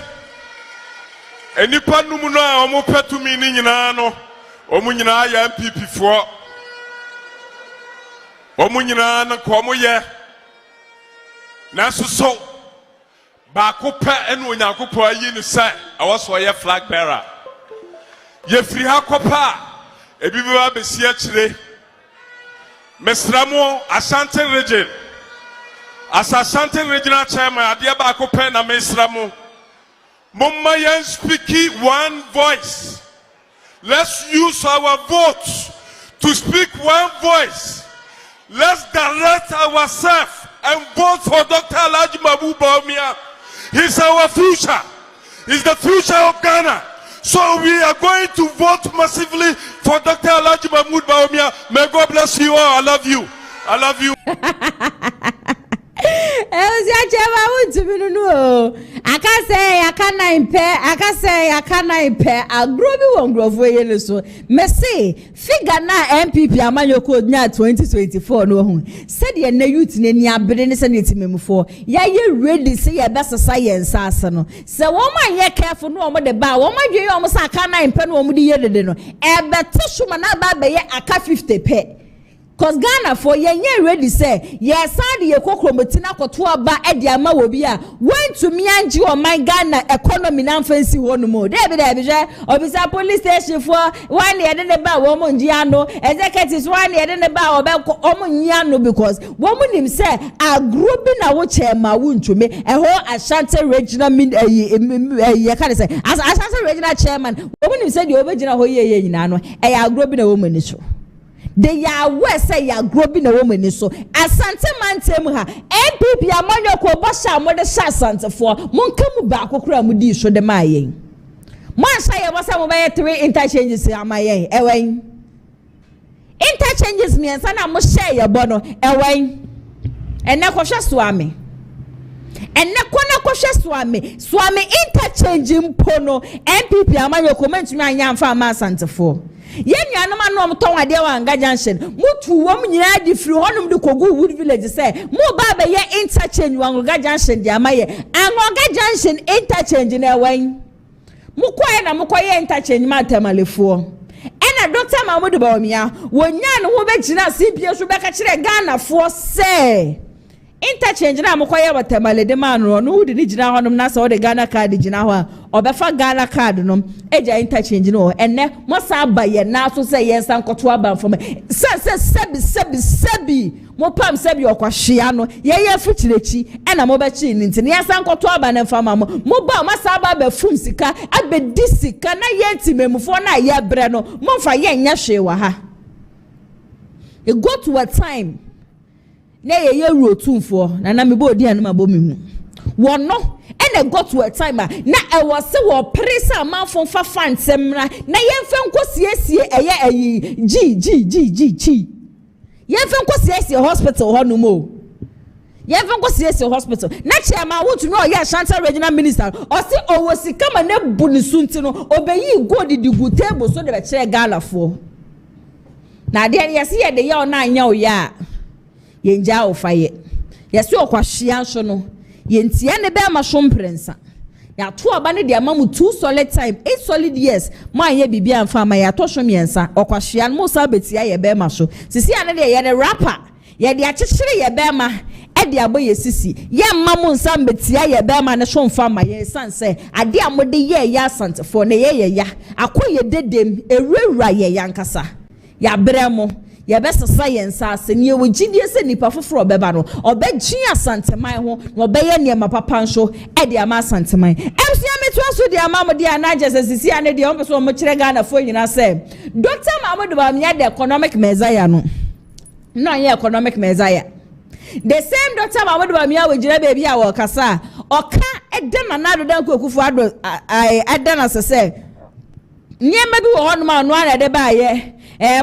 Et ni pas nous mouna, on m'a fait tout mini nano. Omunina ya MPP for Omunina na komoye na so ba ko pa enu onyakopo ayi ni say awoso ye flag bearer ye free ha kopa ebi bi ba besi a kire mesramo Ashanti region Ashanti regional chairman ade ba ko pa na mesramo momma yen speak one voice. Let's use our votes to speak one voice. Let's direct ourselves and vote for Dr. Alhaji Mahmoud Bawumia. He's our future. He's the future of Ghana. So we are going to vote massively for Dr. Alhaji Mahmoud Bawumia. May God bless you all. I love you. Figure na MPP amanyoko nya 2024 no hu said ye na youth ne ni abere ne senate memfo ya ye ready say ye best science ase no se wo ma ye careful no mo de ba wo ma dwe yo mo sa aka 9 pe no mo de ye dede no e bete shuma na ba be ye aka 50 pe Cause Ghana for ye ready say yes sadi ye kokromotina koto aba e de ama wo bi a went to me anji o my Ghana economy na fancy one more dey be je obisa police station for one ye de ba wo mo nji ano executives one ye de ba obeko omo nyi ano because wo mo nim say agro bi na wo chairman wo ntumi e ho Ashanti regional ye can say as Ashanti regional chairman wo mo nim say de obegina ho ye nyina no e agro bi na wo mo ni so. They ya we say ya grobi na woman so asante mantem ha MPP amanyo ko bosha mo de sha asante for monka mu ba akokura mu di so de mayen man sha ye bosa mo be 3 interchanges amayen ewen interchanges mi ensa na mo share ye bo no ewen enne ko hwe swami enne ko na ko hwe swami interchange mpo no MPP amanyo ko mentumi anya mfa ma asante for yen yanum anom ton ade wa anga junction mutu wom nyina di free honum de kogu wood village say mo ba be ye interchange wa anga junction di amaye anga junction interchange na wan mukoye na mukoye interchange matemalefo ena Dr. Mahmoud Bawumia wonya no wo be gina CPS so be ka kire Ghana fo say interchange na mukoye watemale de man no wudi ni gina honum na so de Ghana card gina ho a obefa Ghana card no eja interchange no enne mo sa ba ye na so say ye san koto aba fo me sebi mo pam sebi okwahia no ye fitirechi ena mo be chi ni ntine ye san koto aba na fama mo ba mo sa ba fum sika abedi sika na ye ntimemufo na ye bre no mo fa ye nya hwe wa ha. It go to a time na ye rotumfo na me bo odi anuma bo memu wono ene got to a time na e was se wo presa amanfo fa fansem na yemfa nkosiesie eye g yemfa nkosiesie hospital ho no mo yemfa nkosiesie hospital na chairman wotu no ye Ashanti regional minister o se owo sika ma na bu ni sunti no obeyi go digu table so de be kire galafo na de ye se ye de ye ona anya o ya yenja ofaye yesi okwahia so no yentia ne be ma shomprensa ya to aba ne de amamu 2 solid time 8 solid years ma anye bibia amfa ma ya to so miensa okwahia no sa betia ye be ma so sisi ane de ye de rapper ye de akyekyere ye be ma e de aboye sisi ye mamu nsa betia ye be ma ne so mfa ma ye sanse ade amode ye ya asante for ne ye ya akoye dedem ewura ye yankasa ya bremo ye best science asem ye wogidie se nipa foforo beba no obegin asanteman ho no obeye niema papa nso e de ama asanteman emsia metu aso de ama mo de anaje sisi ane de o so mo kire Ghana fo nyina se Dr. Mahmoud Bawumia the economic messiah no ye economic messiah the same Dr. Mahmoud Bawumia we jira baby a wo kasa oka edema na do dan kokufu ado edana se niema bi wo hono ma no ana de ba ye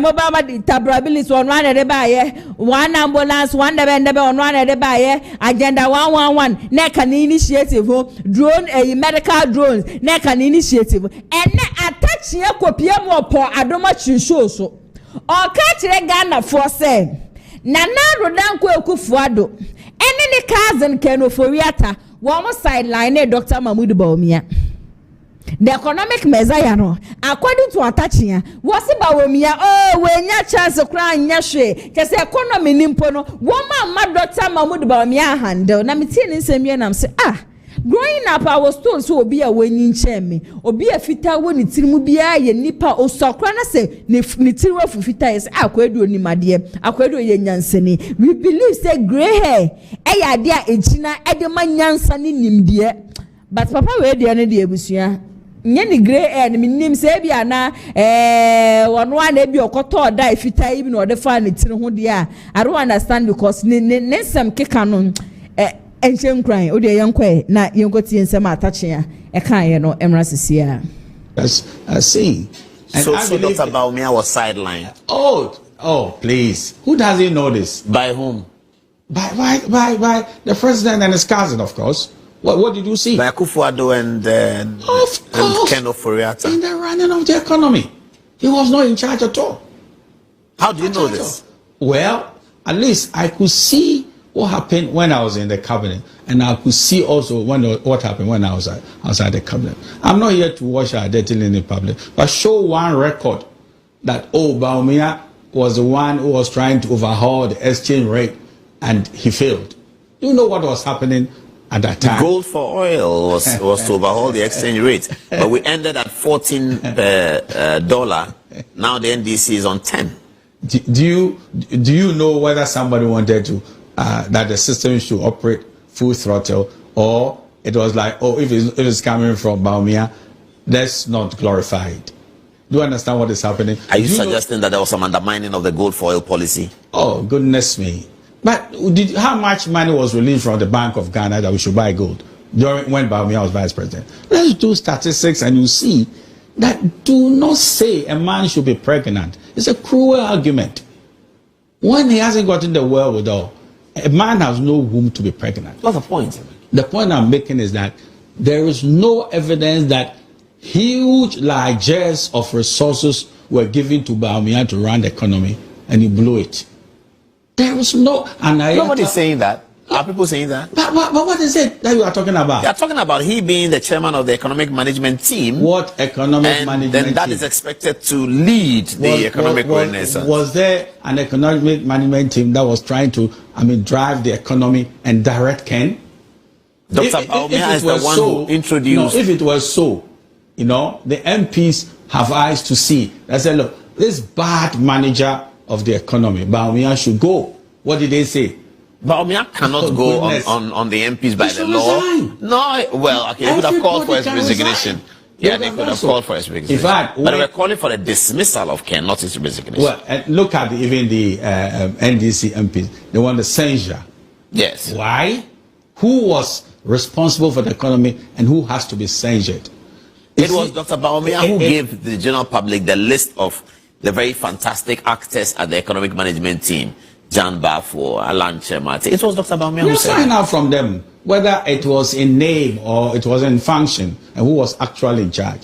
mobile tabability on one de baye one ambulance one de on one de baye agenda 111 na kan initiative drone medical drones na kan initiative and attach ye kopie mo po adoma chinsho so o ka kire Ghana for say na rodan ko ekufuado ene ne cousin kenoforiata wo mo sideline Dr. Mahmoud Bawumia the economic messiah no according to Atachia was Bawumia we nya chance kra nya hwe kese economy nimpo no wo ma Dr. Mahmoud Bawumia handle na metie ne nsem na say growing up I was told so obi a wenyi nche me obi a fita wo ni tirimu bia ye nipa osokra na say ne tirimu afufita yes akwedu onimade akwedu ye nyansani we believe say gray hair e ya de a ejina e de ma nyansa ni nimde but papa we de ne de ebusua nye ni gray hair ni nim say bia na wono ana bi okoto da fita ibi no de fa ne tiri ho de a I don't understand because ne nsem keka no enchen crying odi yankwe na yenkoti ensem atachia e kan ye no emra sisia as saying so Dr. Bawumia was sidelined. Oh please, who doesn't know this? By whom? By the president and his cousin, of course. What did you see? By Akufo-Addo and Ken Ofori-Atta. In the running of the economy, he was not in charge at all. How do you know this? Well, at least I could see what happened when I was in the cabinet, and I could see also what happened when I was outside the cabinet. I'm not here to wash our dirty linen in public, but show one record that Bawumia was the one who was trying to overhaul the exchange rate, and he failed. Do you know what was happening at that time? Gold for oil was to overhaul the exchange rate, but we ended at $14 per dollar. Now the NDC is on 10. Do you know whether somebody wanted to that the system should operate full throttle, or it was like, oh, if it's coming from Bawumia, let's not glorify it? Do you understand what is happening? Are you suggesting that there was some undermining of the gold for oil policy? Oh, goodness me. But how much money was released from the Bank of Ghana that we should buy gold when Bawumia was vice president? Let's do statistics and you see that do not say a man should be pregnant. It's a cruel argument. When he hasn't gotten the wherewithal, a man has no womb to be pregnant. What's the point? The point I'm making is that there is no evidence that huge largesse of resources were given to Bawumia to run the economy and he blew it. There is no... Nobody's saying that. Are people saying that? But what is it that you are talking about? They are talking about he being the chairman of the economic management team. What economic management then that team? Is expected to lead the economic renaissance. Was there an economic management team that was trying to, drive the economy and direct Ken? Dr. Bawumia is the one who introduced... No, if it was so, the MPs have eyes to see. They said, look, this bad manager of the economy, Bawumia, should go. What did they say? Bawumia cannot go on the MPs by the law. Resign. No, well, okay, they could have called for his resignation. Yeah, they could have called for his resignation. In fact, but they were calling for the dismissal of Ken, not his resignation. Well, look at even the NDC MPs. They want the censure. Yes. Why? Who was responsible for the economy and who has to be censured? It was Dr. Bawumia who gave the general public the list of the very fantastic actors at the economic management team. John Bafo, Alan Chemate. It was Dr. Bawumia who said. Find out from them whether it was in name or it was in function and who was actually in charge.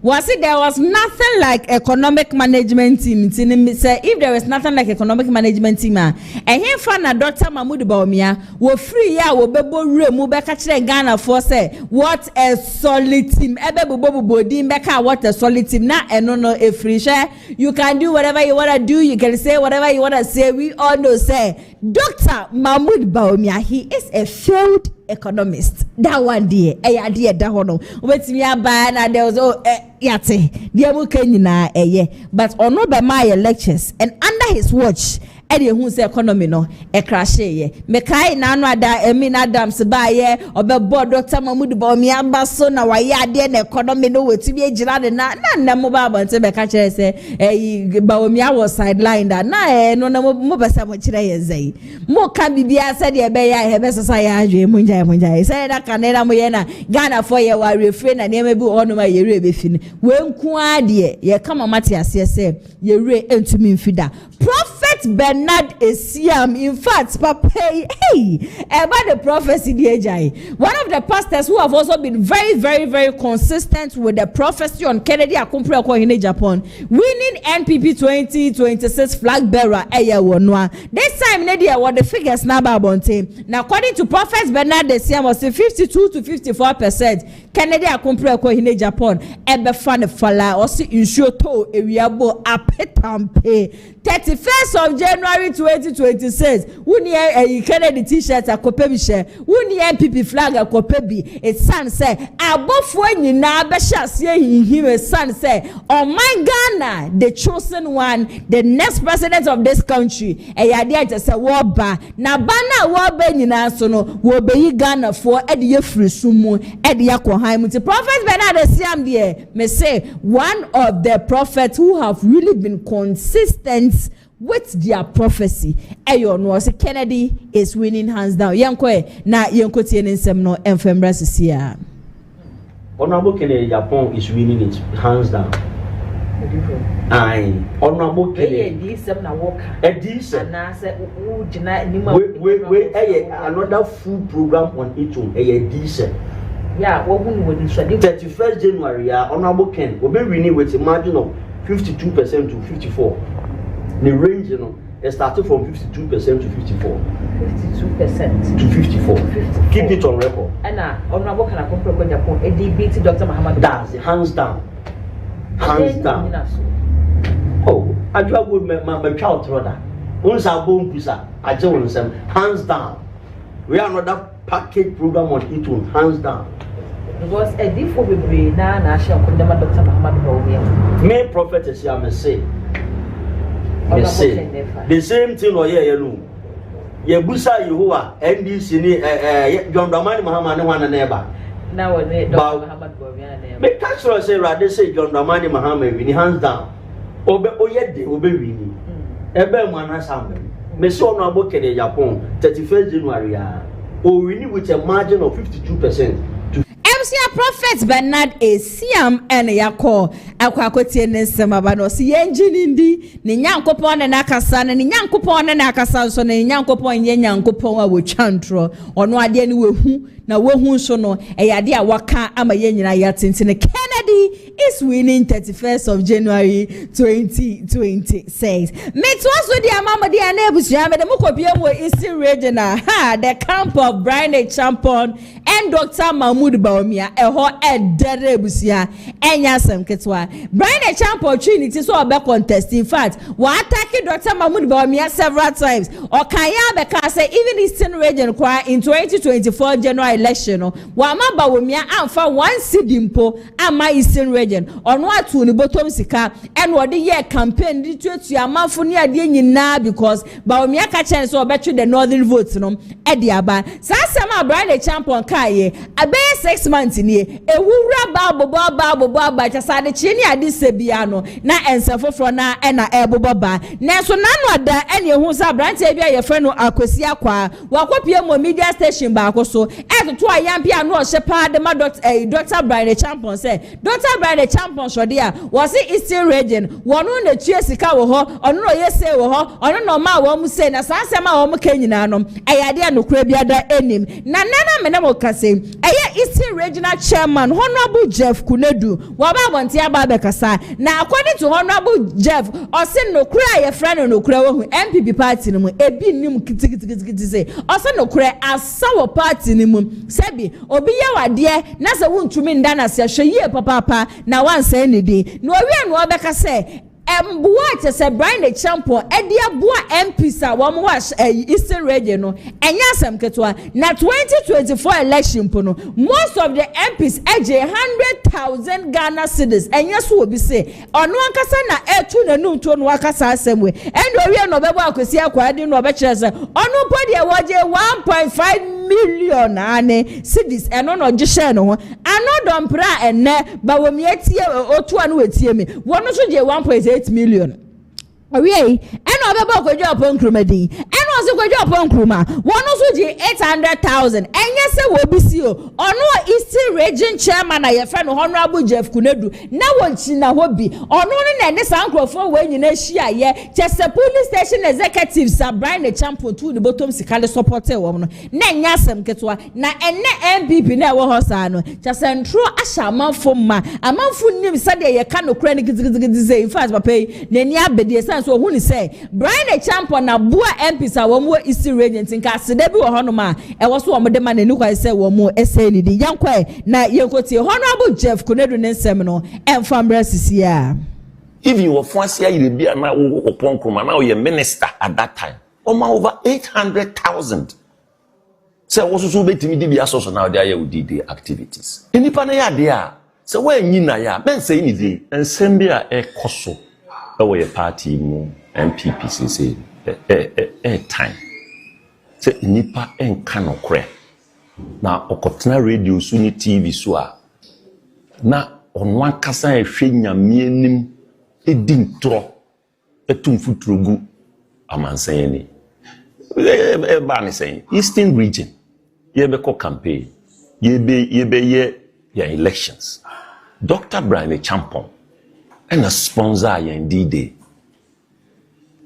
Was it there was nothing like economic management team? If there is nothing like economic management team, and here for Dr. Mahmoud Bawumia, we free ya we bebo room we catch Ghana for say what a solid team. What a solid team. Now and no a free share. You can do whatever you wanna do. You can say whatever you wanna say. We all know say Dr. Mahmoud Bawumia, he is a failed economist. That one day, idea that one. Wait me na there was yate. But on no by my lectures and under his watch. Eddie who's economy no crash ye. Mekai na no ada Emin Adams ba ye obebo Dr. Mahmoud Bawumia baso na wa ya de na economy no wetu bi ejira de na mobile bonte be ka kire say Bawumia was sidelined that na no mo besa mo kire ye zai mo ka bibia say de be ya he be sasa ya adwe mo njai say that kanera mo ye na Ghana for ye wa refrain na nema bi ono ma ye re be fi we nku ade ye kama mate ase say ye re entumi mfida Prophet Elbernard Esiam, in fact, Papa, about the prophecy, one of the pastors who have also been very, very, very consistent with the prophecy on KennedyAgyapong KennedyAgyapong, winning NPP 2026 flag bearer, this time, Nadia, what the figures now about now, according to Prophet Bernard Esiam, was 52 to 54%. KennedyAgyapong KennedyAgyapong, ebe fan fala, also insure to ewiabo apetampe. 31st of January 2026. Wuni Kennedy t-shirt akopebi she. Wuni NPP flag akopebi. It san say abofo nyina be hye him san say on my Ghana, the chosen one, the next president of this country. Eyade just say woba. Na bana woba nyina so no wo be Ghana for e de yefiri sumu e de yakohan mu. Prophet Bernard Esiam there me say one of the prophets who have really been consistent with their prophecy. Ayo no say Kennedy is winning hands down. Yanko na yanko tie nsem no enfembra sisia. Honorable KennedyAgyapong is winning it hands down. Aye, Honorable Kennedy. na woka. Edison. Na say u jina nima. We another full program on it on Edison. Yeah, what would 31st January, Honorable Ken, we be winning with a margin of 52% to 54. The range, it started from 52% to 54. 52% to 54. 54. Keep it on record. And Honorable KennedyAgyapong, ADBT Dr. Muhammad. That's hands down. Hands down. Oh, I drop with my child brother. Once I bone pizza, I tell them hands down. We are not that package program on it one, hands down. Because a different will be now and I shall condemn Dr. Muhammad Bawumia. Main prophetess, I may say. The same thing or yeah, you Yebusa Yehoah, NDC, John Dramani Muhammad, one and neighbor. Now, Muhammad Bawumia. Make Castro say, rather say John Dramani Muhammad, with hands down. Obe Oyede, Obe Winnie. Ebe man has happened. Meso no abo KennedyAgyapong 31st January. O winning with a margin of 52%. MC Prophet Bernard Esiam and Yako Aquacotian Samabano, see engine indi, Ninyankopon and Akasan, and Ninyankopon and Akasan, so Ninyankopon Yanyankopon with Chantro, or no idea who. Na wohu so no eyade a waka amayenyina yatintin Kennedy is winning 31st of January 2026. Me to aso di amama di anebusia me de mukopie mo Eastern region the camp of Bryan and Dr. Mahmoud Bawumia eho edere busia enya asem ketwa Bryan Trinity so obe contest. In fact wa attack Dr. Mahmoud Bawumia several times or kanya be ka say even Eastern region kwa in 2024 January election no wa ma Bawumia amfa one sidimpo ama Eastern region ono atu ni bottom sika and wo de year campaign di tuatu amafo ni ade nyina because Bawumia ka chen so obetwe the northern vote no e de aba sa sama Bryan kai abe 6 months ni ewura ba chasade chi ni ade sebia no na ensefofro na e na ebobo ba na so nanu ada ene hu sa branche bia ye fe no akosi akwa wakopie mo media station ba akoso to ayampia no shepa de ma Dr. Bryan say Dr. Bryan so dia was Eastern region wonu na tue sika wo ho ono no yese wo ho ono no ma wo mu say na sansema wo mu kanyina no ayade anokura bia da enim na mena mo kase eye Eastern regional chairman Honorable Jeff Kunedu wa ba bonti aba be kasa na according to Honorable Jeff osin nokura ye friend nokura wo hu MPP party no mu ebi nim kitikiti say osin nokura asawo party ni mu sebi obi ye wade na se wuntumi nda na se hwe papa na wansa ni di no owie no obeka se Embuate se Bryan edi abua MPs wa mo Eastern region no enya asem ketwa na 2024 election pono most of the MPs eje 100,000 Ghana cedis enya so obi se ono ankasa na etu na nunto no akasa asemwe endo wie no bebo akosi akwade no obekire se ono podi e woje 1.5 million ane cedis eno no gishe no ho anodom pra enne Bawumia tie otu anu wetie me wono so je 1.8 million. Owie eno obeba kwadwo apon kromadi eno ozo kwadwo apon kroma wono so je 800,000 enye se wo bisi o ono Eastern region chairman na ye friend Honorable Jeff Kunedu na wonchi na hobi ono ne ne sankrofo we nyina hia ye chese police station executives Bryan tu the bottom sikale supporter wo no na nya asem ketwa na enne MPP na wo hosa no chese ntro ahya amanfo ma amanfo nim sade ye ka no kra ne gizigizigizigizig in fact papa ne ni abedi so who ni say Bryan na bua MPs a wo mo Eastern region tinka sede bi wo hono ma e wo so wo de ma na ni kwa say wo mo ese ni di yankwa na yenkoti Honorable Jeff Kunedu ne nsem no emfamra sisia if you were fancy you be na wo opon kroma na you minister at that time over 800,000 say wo so betimi di bia so na dey you did the activities enipa na ya dey a say wo anyina ya ben say ni di ensem bi a e koso our party mu MPP say time say nipa enka no kre na okotena radio so ni TV so a na onwa kasa ehwe nyame anim edintro etumfutrogu amansan ni ba ni say Eastern region ye be ko campaign ye be elections Dr. Bryan and a sponsor indeed.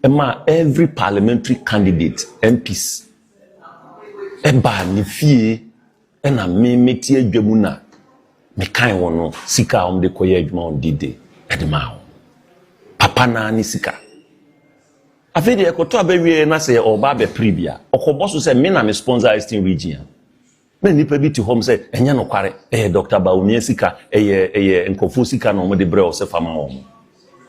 Every parliamentary candidate, MPs, eba ni fie, and a metie dwemuna, me kind wono, sika de koye adwuma on dide, edema. Papa na ni sika. Afedi ekoto abewie na se oba be pribia, okoboso se me na me sponsor Eastern region. Me nipa bi ti home say enya no kware Dr. Bawumia sika eye enkofu sika no mo de bre o se fama wo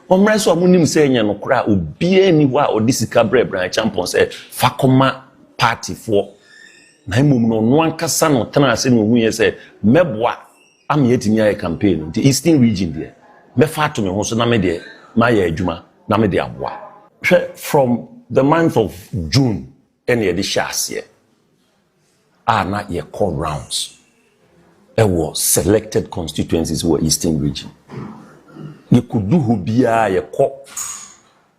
omreso amunim say enye no kra obia ni wa odisika Bryan champion say fakoma party for na imom no no ankasa no tena ase no hu say meboa am yetimi aye campaign the eastern region there me fa to me ho so na me de ma ya adwuma na me de aboa from the month of June any the shas here are not your call rounds. There were selected constituencies were eastern region. You could do hubia your call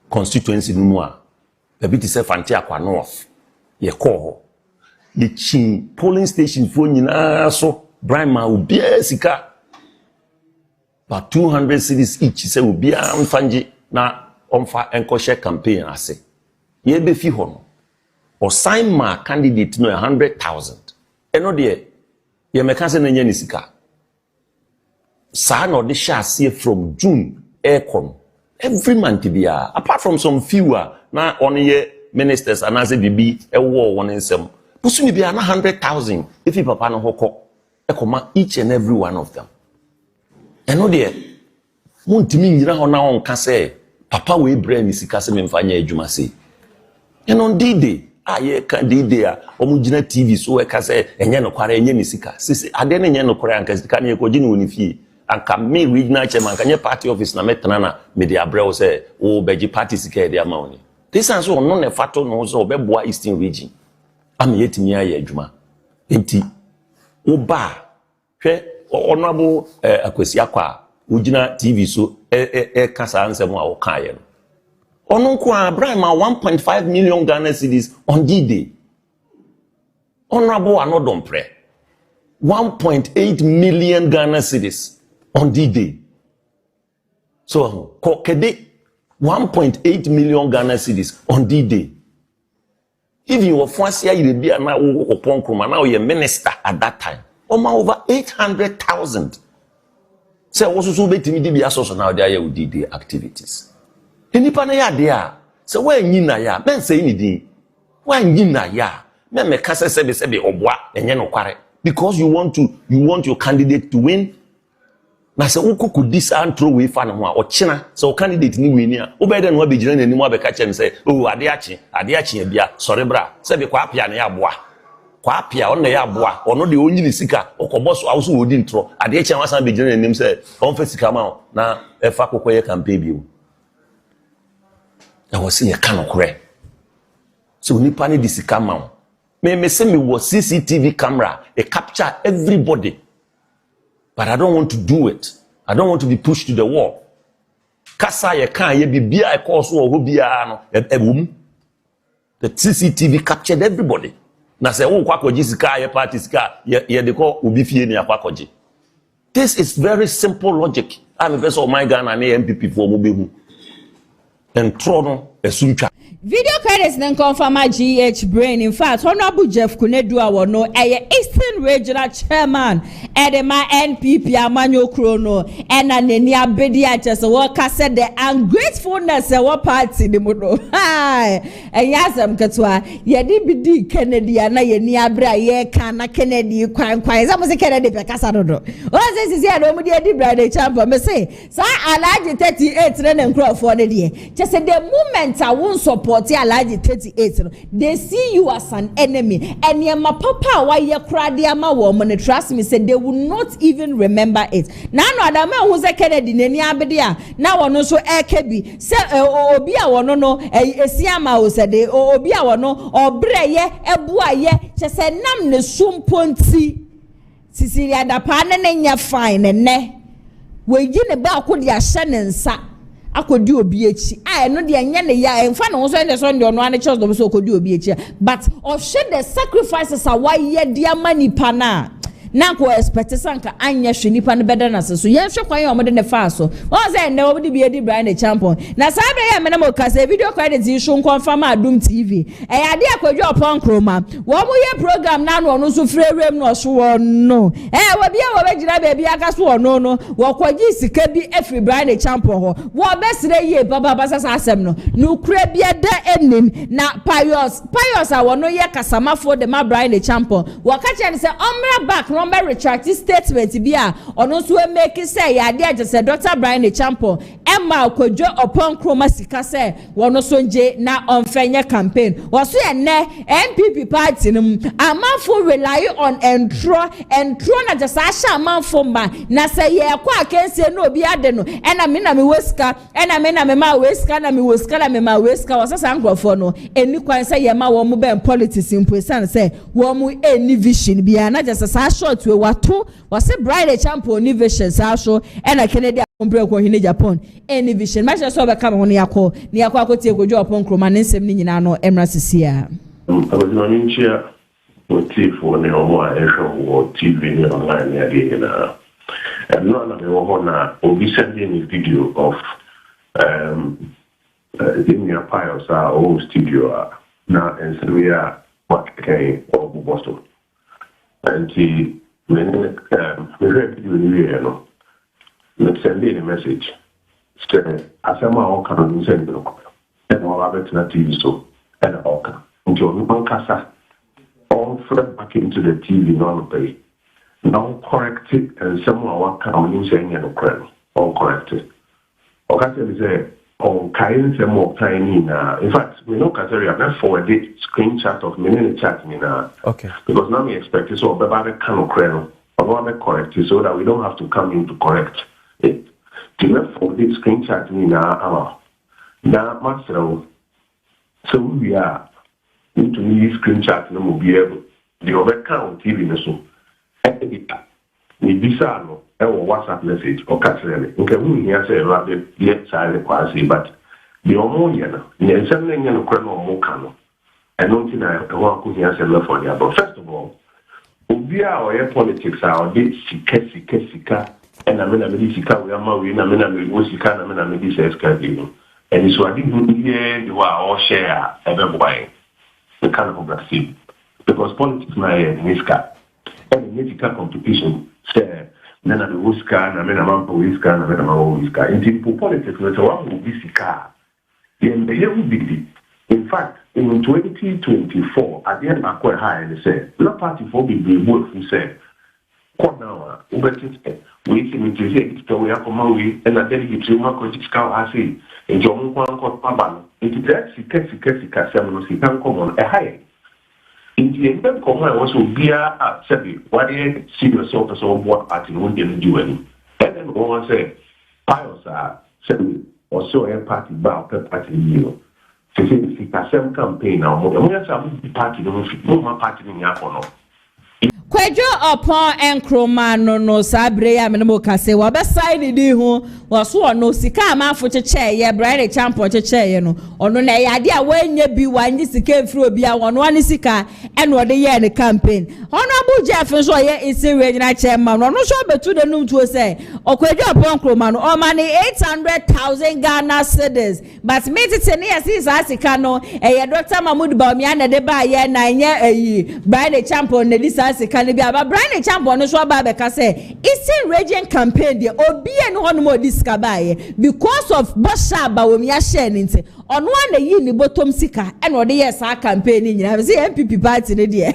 constituency no more. The bit is Fantia Kwa North. Your call the chin polling station for nyina so Bryan ma ubia sika about 200 cities each say ubia amfanji na omfa enkoshe campaign ase. Ye be fi ho or sign my candidate no 100,000. Eno de ye meka se na nya ni sika. Sa no de sha see from June aircon every month bia apart from some fewer na on ye ministers and as bibi e wo won nsem. Pusumi bia na 100,000 if you papa no hoko e koma each and every one of them. Eno de muntimi nyira ho na on ka se papa we Bryan ni sika se memfanya adwuma se. And on D-Day, I can D-Day, Omujina TV, so I can say, and Yanokwara and Yenisika. Sissy, I didn't Yanokora and Cascania Codin Unifi, and can me regional chairman, can your party office Nametana, Media Bro say, oh, Beji party secure their money. This answer non a fatal knows or Beboa Eastern region. I'm yet near Yajuma. Enti, Oba, Honorable Akwesiakwa, Ujina TV, so Casa answer more Kayan. Ononkwa Bryan ma 1.5 million Ghana cedis on D-Day. Honorable Anodon Pre. 1.8 million Ghana cedis on D-Day. So, Kokede 1.8 million Ghana cedis on D-Day. If you were forced here, you'd be now you're minister at that time. Over 800,000. So, also so be be associated now there with D-Day activities. Enipa na ya de a se wa nyi na ya men say ni din wa nyi na ya men me ka se be oboa enye no kware because you want your candidate to win na se ukoko dis and throw away fa na ho a o chena se o candidate ni win a o be de no abegina na nimu abeka che say oh ade achi bia sorry bra se be kwa apia na ya boa kwa apia on na ya boa ono de onyi ni sika okobo so awso wodi ntro ade achi anwa san begina na nim say on fa sika ma na e fa kokoye campaign bi o. I was seeing a can of crack. So when you panic this camera, me say me was CCTV camera, it capture everybody. But I don't want to do it. I don't want to be pushed to the wall. Kasa ye can ye be bia call so who bia no e wom. The CCTV captured everybody. Na say wo kwakoji sika ye party sika ye de call obi fie ni akwakoji. This is very simple logic. I'm a person of my Ghana and MPP for Mubehu. And Trono Esuncha. Video credits then confirm GH Bryan. In fact, Honorable Jeff Kunedua will know a Eastern Regional Chairman Edema NPP Amanyo Krono and Nenia Bedia just worker said the ungratefulness of what party the modo. Hi, and Yasam Katwa, Yadi Kennedy and Yenia Bra, Kana Kennedy, Quine, I was a Kennedy Pecasado. What this is here, nobody did Bryan champion. Me say, so I like the 38 and crowd for the day. Just at the moment I won't support. They see you as an enemy, and your papa why you cry dear ma woman trust me said they will not even remember it. Now no other man who's a Kennedy neni abedia now one also kebi say obi a wono no esiama o said obi a wono obreye ebuaye che say nam ne sumponti Cecilia da pa ne nya fine ne we gi ne ba ko dia hye ne nsa akodi obi echi no de anya ne ya emfa no so ende so ndo no ane church do so akodi obi echi but of shed the sacrifices are why ye dia manipa na ko expect sanka anya hwe nipa no beda na so ye hwe kwan ye omode ne fa so won say ne omode bi edi Bryan champion na sabe ye me na mo ka say video credit issue confirm Adum TV ade akwadwo opon kroma wo mo ye program na no so frewrem no so no wo bia wo begira ba bia aka so no wo kwaji sika bi efri Bryan champion ho wo besire ye baba basasa asem no kura bia da enim na pious a wo no ye kasamafo de ma Bryan champion wo ka che ne say omra back number retract statement bi a ono so make say ya de just Dr. Bryan champion ama akwadwo opon kroma sika se wono so nje na onfenye campaign woso ye ne MPP party nim amanfo rely on entro na just asha amanfo ma na se ye kwa akense no obi ade no ena me na me weska ena me na me ma weska na me weska na me ma weska wasasa ngrofo no eni kwan se ye ma wo mu ben politics imposan se wo mu eni vision bia na just sa short we wato wase Bryan champion ni vision sa so ena KennedyAgyapong KennedyAgyapong eni vision ma so be ka ho ne yakọ akotie Kwadwo Opon Kroma ne nsem ni nyina no emra sisia abazimanyinchia motifu ne omo a ehwo TV ni online ya de na no na me wo na obi sending a video of in your piles are all studio na and we are what okay obu bosto and he when we read video ni no let's send a message say asema o kan send no and all about na TV so and okay until we can kasa all flip back into the TV no pay now correct it and someone what can only saying no correct all corrected okay say on kind some more tiny in fact we know Kateria not forward it screenshot of minute chat okay because now we expect so baba can correct or correct so that we don't have to come in to correct it to not forward it screenshot now master so we are into new screenshot no be able the over count TV so ni bisa no e wo WhatsApp message o katrele nke hu hia say rabe yet side kwasi but the omonia no ni ensem na nya no kra no mo ka no eno nti na e ho ko hia say left for there but first of all obi a o ye politics a o de sika and amena me sika we ama we na me wo sika na me di say sika di no and so adi hu ye the wa all share e be boy the kind of Brazil because politics na niska and musical competition say nana the Oscar na me na mampo Oscar na me na mampo Oscar in politics no so one will be sika then the year will be in fact in 2024 at the end of quite high and say no party for be work who say what now we see me to say so we are come we and I delegate to my country scout I say and John Kwan ko paba it that sika say no sika come on a high in the end of common also be a say what they see yourself as on what party won't do any and then one say piles are say also a party about party you say sika some campaign now mo say party no party ni akono Kwadwo Opon Kroma no sabre ya menemo kase wa be side di ho waso ono sika amafo cheche ye Bryan champion cheche ye no ono na ya de a wanya bi wanyi sika efri obi a wono ani sika eno ode ye ne campaign honorable Jeff so ye isi regional chairman no so betu de num to say Kwadwo Opon Kroma no o mani 800,000 Ghana cedis but me tete ne yesi sa sika no ye Dr. Mahmoud Bawumia na de ba ye na nye Bryan champion ne di sa sika Bryan champion so aba be ka say Eastern region campaign de obi e no hono mo diskabaye because of Bosha Bawumia share nti ono na yi ni bottom sika e no de yes a campaign ni nyina say MPP party ne de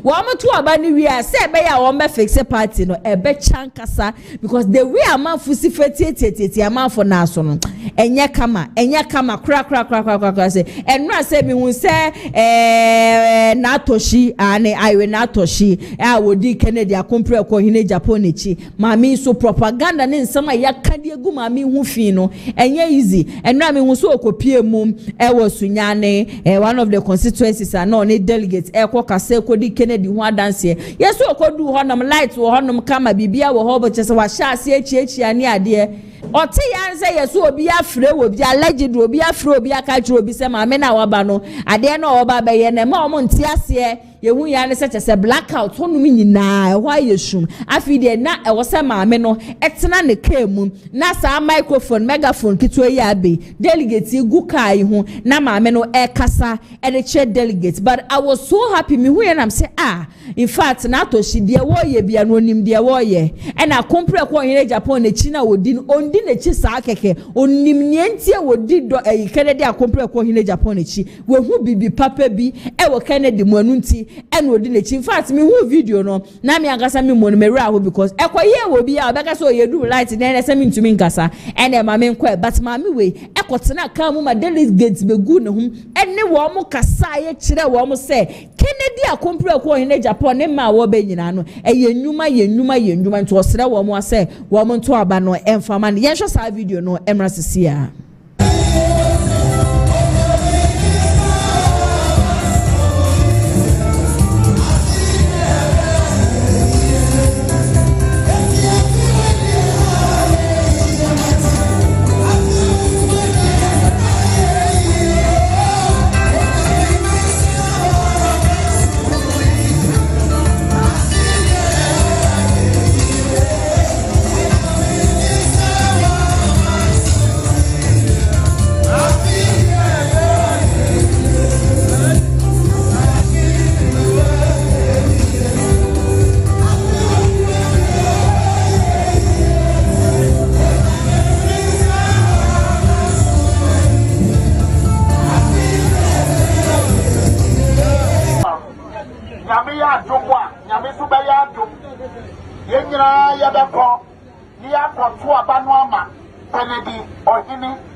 wo moto aba ni wi a say be ya wo be fix party no e be chankasa because the way amanfo si fetietietie amanfo na so no enye kama kra say enra say bi hu say na toshi ane aiwe na toshi wodi KennedyAgyapong KennedyAgyapong echi mami so propaganda ne nsama yaka de egu mami hu fi no enye easy enra me hu so okopie mu wo sunyane one of the constituencies are no ne delegates kase kodi Kennedy hu adanse yeso okodu honum light wo honum kama bibia wo hobo chese wa sha ase echi ani ade ote yan say yeso obi afre wo bi alleged obi afre obi aka jiro obi se mame na waba no ade na oba be ye na ma omo ntiase yehu ya ne se blackout honum nyina wa yeshum afide na e wo se mame no etena ne kemu na sa microphone megaphone kitwe ya be delegate gu kai hu na mame no kasa e che delegate but I was so happy me hu ya na say in fact na to shi de wo ye bia no nim de wo ye e na compre ko KennedyAgyapong na chi na wodi ondi na chi sa keke onim nientie wodi do KennedyAgyapong ko KennedyAgyapong na chi we hu bibi papa bi e wo Kennedy mu anu nti and we didn't. In fact, me who video no, na me agasa me money me ra because ekoye will be a beka so you do light then send me to me gasa and my main kwe but mami we ekotena kan mu ma delegates be gu ne hum ene wo mo kasa ye kire wo mo say KennedyAgyapong ko hine Japan ne ma wo be nyina no ye nnwuma nto osere wo mo say wo mo nto aba no emfama ne ye hwe sa video no emra sisia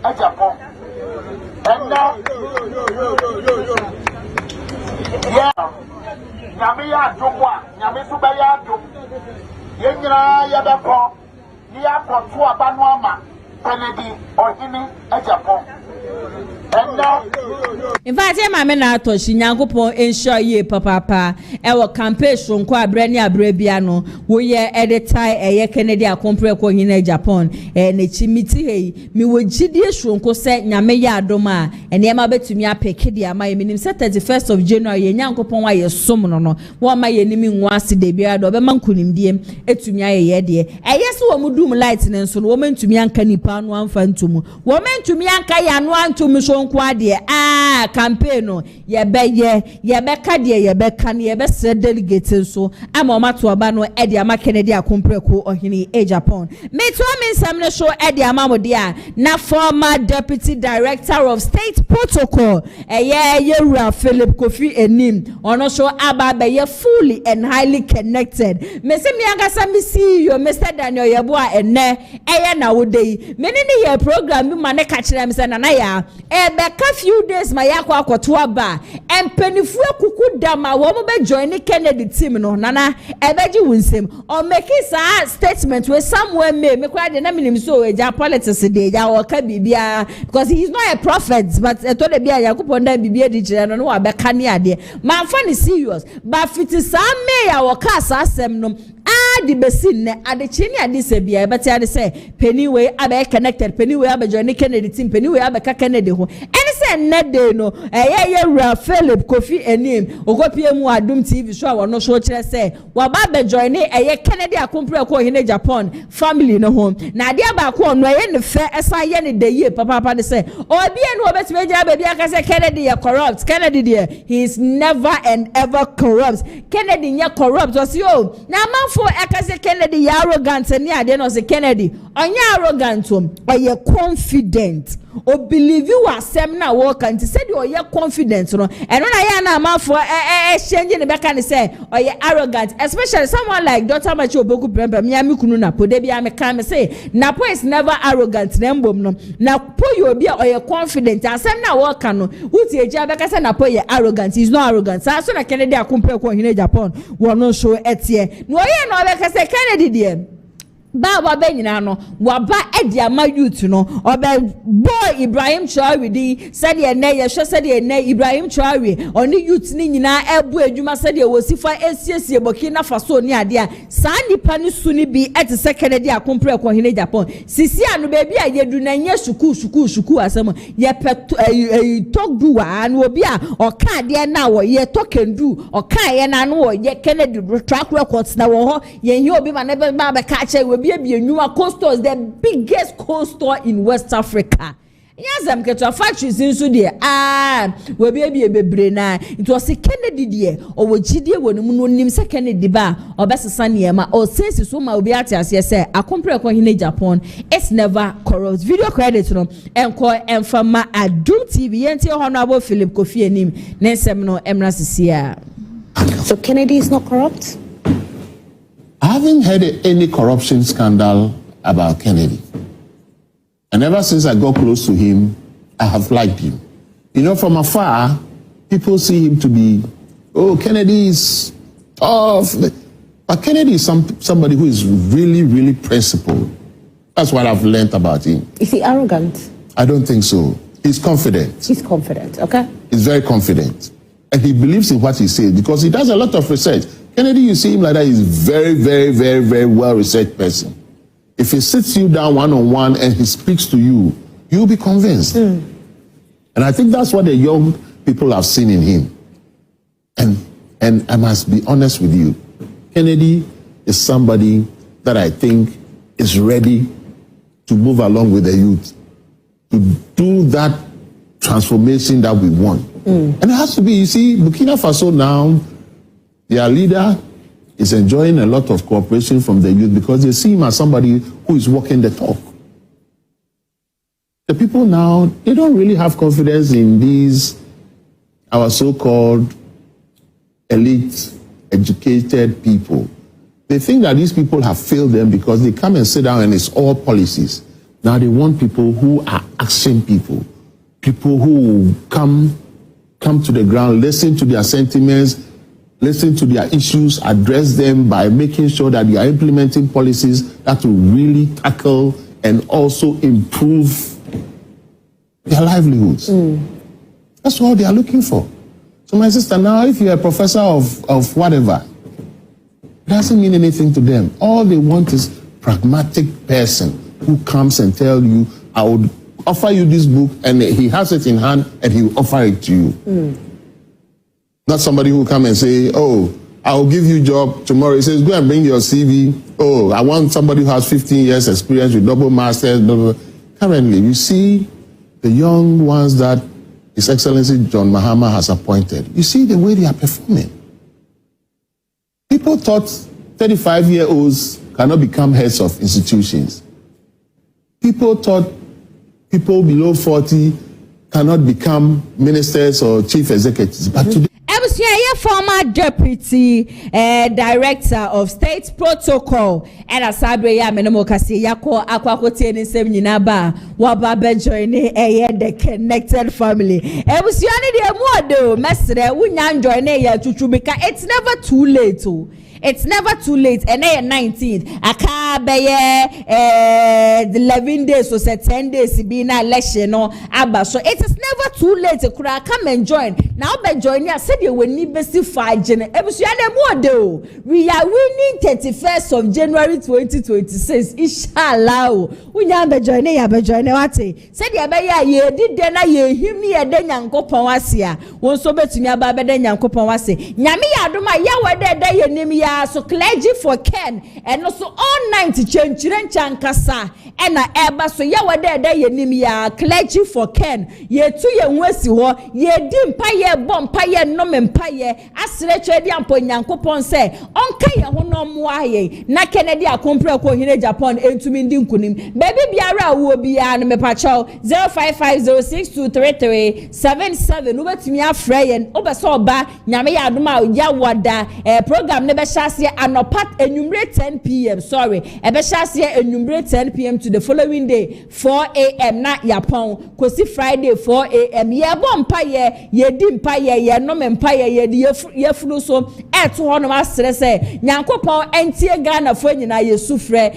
KennedyAgyapong. And Nyamiya Jumwa, Nyamisubaya Jum, Yenra Yabako, Nia Kontua Banuama, KennedyAgyapong. In fact, my men are touching Yankopon ensure ye papa. Our campaign from Bryan Brebiano, we are editor a KennedyAgyapong in Japan, and a chimiti. Me would GDS Shunko set Nyameya Doma, and Yama bet to me a pekedia. My minim set 31st of January, Yankopon, why a summon. One my enemy wants to debut Doberman Kunim diem, et to me a year. A yes, woman do lighting and so woman to me and Canipan one phantom. Woman to me and Kayan one to me. Campaign ye be kadie ye be kan ye be se delegate so amoma to aba no e dia ma KennedyAgyapong ohini Japan me to me nsam show e dia ma modia na former deputy director of state protocol ye Philip Kofi enim ono show aba be ye fully and highly connected me se mi agasa mi CEO Mr. Daniel Yeboa ene ye na wodei me ni ye program bi ma ne ka kire me se na ya beka few days my yakwa akoto aba empenifu akuku dama wo mo be join Kennedy team no nana ebeji wunsem o make sa statement we somewhere me kwa de na minim so eja politics de eja o ka bibia because he is not a prophet but to de bia yakupon da bibia di kire no no abeka ne ade man fa ne serious but fit sa me ya wo ka sa asem no the besin ne adechini adise bia beti ade say pennywe abe connected pennywe abe join Kennedy team pennywe abe ka Kennedy ho ene say nede no ye Philip Kofi enim ogopie mu adum TV show wono show kire say waba abe join KennedyAgyapong in Japan family no ho na ade aba ko no ye ne fe esa ye ne de papa de say obi enu obetime gira ba bia ka say Kennedy ye corrupt Kennedy there he is never and ever corrupt Kennedy ye corrupt was yo na manfo ekase Kennedy ya arrogant ni ade no say Kennedy onya arrogant o ye confident o believe you asem na work and say o ye confident no eno na ya na manfo change ne beka ne say o ye arrogant especially someone like Dr. Machi Oboku Prempa me amikunu na pode bia me kan me say na po is never arrogant na mbom no na po yo bia o ye confident asem na work no uti eja beka say na po ye arrogant he is not arrogant so na KennedyAgyapong in Japan wono show etie no ye no beka say Kennedy there ba wa be nyina no wa ba edi ama youth no oba boy Ibrahim Traore di said ye na ye hwe said ye na Ibrahim Traore oni youth ni nyina ebu adwuma said ye wosifa esiesie Burkina Faso ni ade a sa nipa ni su ni bi eti se KennedyAgyapong in Japan sisi anu bebi a ye du na nye suku asem ye talk do an obi a o ka de na wo ye talk and do o ka ye na no ye Kennedy track records na wo ho ye hi obi ma na be ka che be a coastal is the biggest coastal in West Africa. Yes, I'm get to factories in Sudia. We be a bebre na. It was a Kennedy dear, or what GD when no name se Kennedy ba, or best Sanyama, or says so my obiatas, yes, sir. I compare in Japan. It's never corrupt. Video credit no and call and from my Adum TV and Honorable Philip Kofi and him. Next semino Emra Sisia. So Kennedy is not corrupt? I haven't heard any corruption scandal about Kennedy. And ever since I got close to him, I have liked him. You know, from afar, people see him to be, oh, Kennedy is tough. But Kennedy is somebody who is really, really principled. That's what I've learned about him. Is he arrogant? I don't think so. He's confident. He's confident, okay? He's very confident. And he believes in what he says because he does a lot of research. Kennedy, you see him like that, he's very, very, very, very well-researched person. If he sits you down one-on-one and he speaks to you, you'll be convinced. And I think that's what the young people have seen in him. And I must be honest with you, Kennedy is somebody that I think is ready to move along with the youth, to do that transformation that we want. And it has to be, you see, Burkina Faso now, their leader is enjoying a lot of cooperation from the youth because they see him as somebody who is walking the talk. The people now, they don't really have confidence in these, our so-called elite, educated people. They think that these people have failed them because they come and sit down and it's all policies. Now they want people who are action people, people who come to the ground, listen to their sentiments, listen to their issues, address them by making sure that they are implementing policies that will really tackle and also improve their livelihoods. That's what they are looking for. So my sister, now if you're a professor of whatever, it doesn't mean anything to them. All they want is pragmatic person who comes and tell you, I would offer you this book, and he has it in hand and he will offer it to you. Not somebody who come and say, oh, I will give you a job tomorrow. He says, go and bring your CV. Oh, I want somebody who has 15 years experience with double masters. Blah, blah, blah. Currently, you see the young ones that His Excellency John Mahama has appointed. You see the way they are performing. People thought 35-year-olds cannot become heads of institutions. People thought people below 40 cannot become ministers or chief executives. But today, former deputy director of state protocol and asabre ya menemo kase yako akwakotie ne nsem nyina ba waba be join the connected family ebusuani de mu odo mesre wunya join ya tutumika. It's never too late. It's never too late. And then 19th, akabeye 11 days or 10 days be na election no aba. So it is never too late. Kura come and join. Now be join ya said you will need best 5 January. We are winning 31st of January 2026. Inshallah. We be join ya be join what said ya be ya ye did then ye him ni ye den yankopon wasia. Won so betumi aba be den yankopon wase. Nyame ya adoma ya wede ye nim ya. So clergy for Ken and also all night chenchiren chankasa and a eba so ya wade ye nim ya clergy for Ken ye tu ye nwesi ho ye di mpa ye bom pa ye nom mpa ye asre chedi ampo nyankopon se onka ye ho no mo aye na KennedyAgyapong ko KennedyAgyapong entumi ndi nkunim baby biara wo bia no mepacho 0550623377 no betumi afre ye obeso oba nyame ya adoma ya wada program ne be anopat enumere 10 p.m. Sorry, ebeshasie enumere 10 p.m. to the following day 4 a.m. na yapon kosi Friday 4 a.m. ye bompa ye di mpa ye no mempa ye di ye fulu so eto ho no asere se nyankopon entie Ghana fo nyina yesufre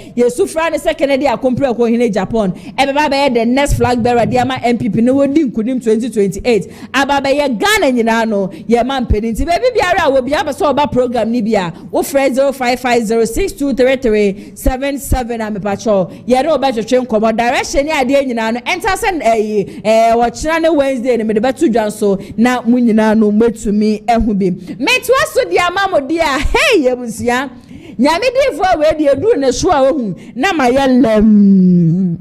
ne se KennedyAgyapong ko KennedyAgyapong ebeba be the next flag bearer dia ma MPP no wodi nkunim 2028 ababa ye Ghana nyina no ye man pedinti baby biara wo bia be so oba program ni bia wo frɛ 0550623377 amepacho ye no be twetwe nkomo direction ni ade nyina no enter send wo kyena ne Wednesday ne me de betu dwanso na munyina no metumi ehu bi metu aso dia mamodi a hey yebusia nyame difo we de edu ne so a ohu na mayelem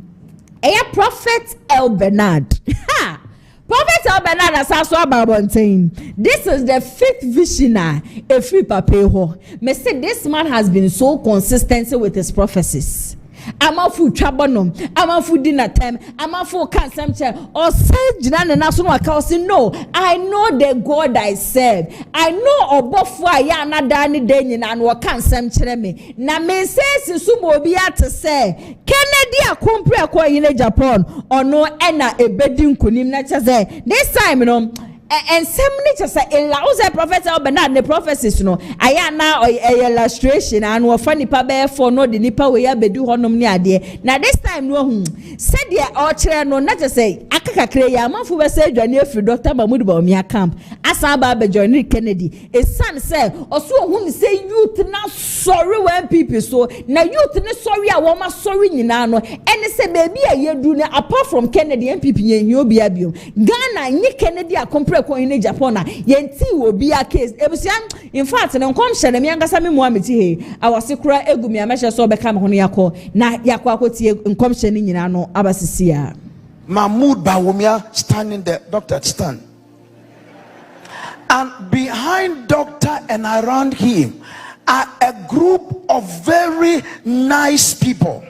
prophet Elbernard ha Prophet Elbernard asaso ababontain. This is the 5th visioner a free papeho. Me say this man has been so consistent with his prophecies. amafu twabonom amafu dinner time amafu kansam che or say jina na so no aka say no, I know the God I serve. I know obofo aya na da ne da nyina no kansam kire me na me say sumo obi ate say KennedyAgyapong akwa yine Japan ono ena ebedi nkonim na che say this time no and somebody just say a prophet Elbernard the prophecies no aya na illustration and wo fa nipa be for no the nipa we ya bedu honom ni ade na this time no hu said dia o kire no na just say akakakre ya manfo be say adwane afri Dr. Bawumia camp asa ba be join Kennedy a son say oso hu ni say youth na sorry when people so na youth ni sorry a wo ma sorry nyina no ene say baby a yedu na apart from Kennedy MPP yen hi obi abiom Ghana ni KennedyAgyapong KennedyAgyapong na yenti obi a case ebusian in fact na nkom hye na me angasa me mo ameti he awase kura egumi amehye so be ka me hono yakọ na yakọ akotie nkom hye ni nyina no abasisia Mahmoud Bawumia standing there. Doctor, stand. And behind doctor and around him are a group of very nice people.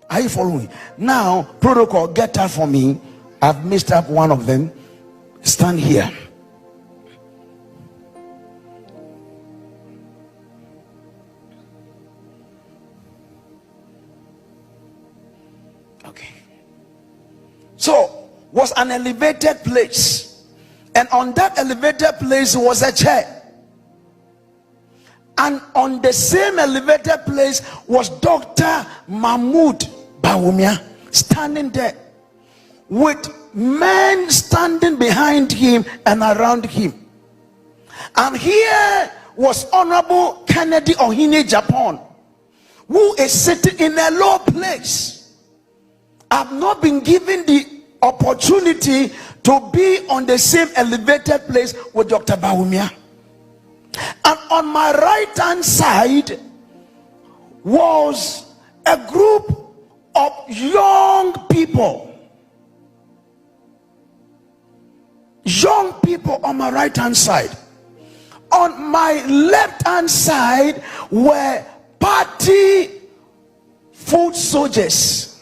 Are you following? Now, protocol, get up for me. I've missed up one of them. Stand here. Okay. So, was an elevated place. And on that elevated place was a chair. And on the same elevated place was Dr. Mahmoud Bawumia standing there with men standing behind him and around him. And here was Honorable KennedyAgyapong, who is sitting in a low place. I've not been given the opportunity to be on the same elevated place with Dr. Bawumia. And on my right hand side was a group of young people. Young people on my right hand side. On my left hand side were party foot soldiers.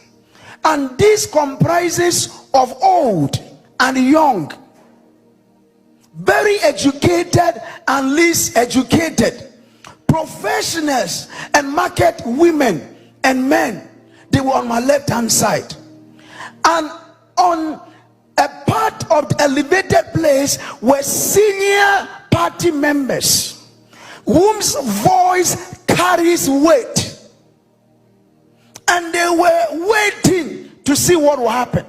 And this comprises of old and young, very educated and least educated, professionals and market women and men. They were on my left hand side. And on a part of the elevated place were senior party members whose voice carries weight. And they were waiting to see what will happen.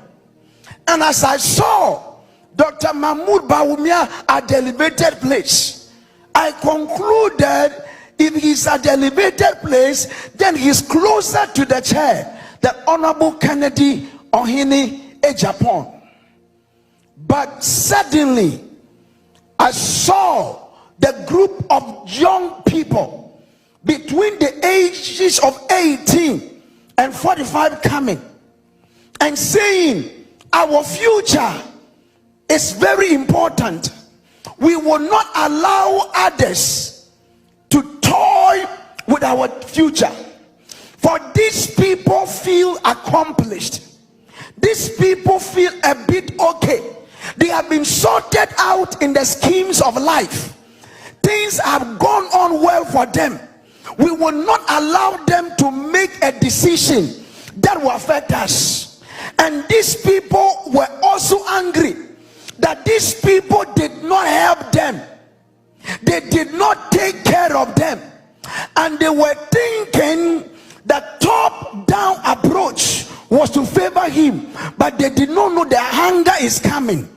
And as I saw Dr. Mahmoud Bawumia at the elevated place, I concluded if he's at the elevated place, then he's closer to the chair than Honorable KennedyAgyapong. But suddenly, I saw the group of young people between the ages of 18 and 45 coming and saying, our future is very important. We will not allow others to toy with our future. For these people feel accomplished. These people feel a bit okay. They have been sorted out in the schemes of life. Things have gone on well for them. We will not allow them to make a decision that will affect us. And these people were also angry that these people did not help them. They did not take care of them. And they were thinking that top-down approach was to favor him. But they did not know the hunger is coming.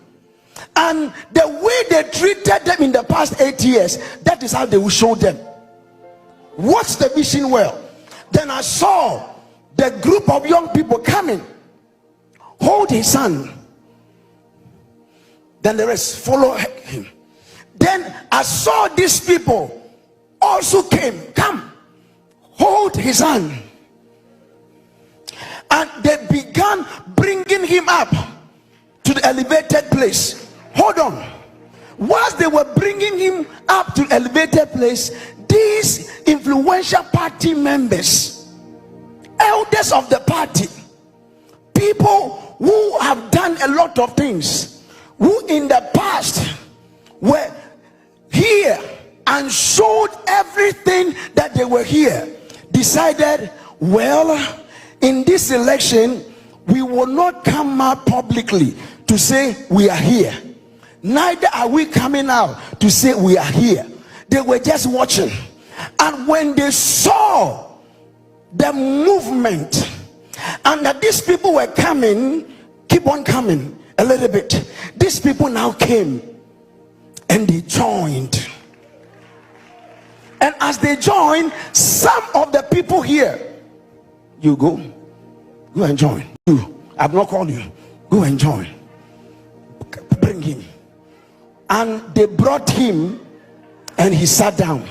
And the way they treated them in the past 8 years, that is how they will show them. Watch the vision well. Then I saw the group of young people coming. Hold his son. Then the rest follow him. Then I saw these people also came. Come. Hold his hand. And they began bringing him up to the elevated place. Hold on. Whilst they were bringing him up to the elevated place, these influential party members elders of the party, people who have done a lot of things, who in the past were here and showed everything that they were here, decided, well, in this election, we will not come out publicly to say we are here. Neither are we coming out to say we are here. They were just watching. And when they saw the movement and that these people were coming, keep on coming a little bit, these people now came and they joined. And as they joined, some of the people here, you go and join. I've not called you. Go and join. Bring him. And they brought him and he sat down.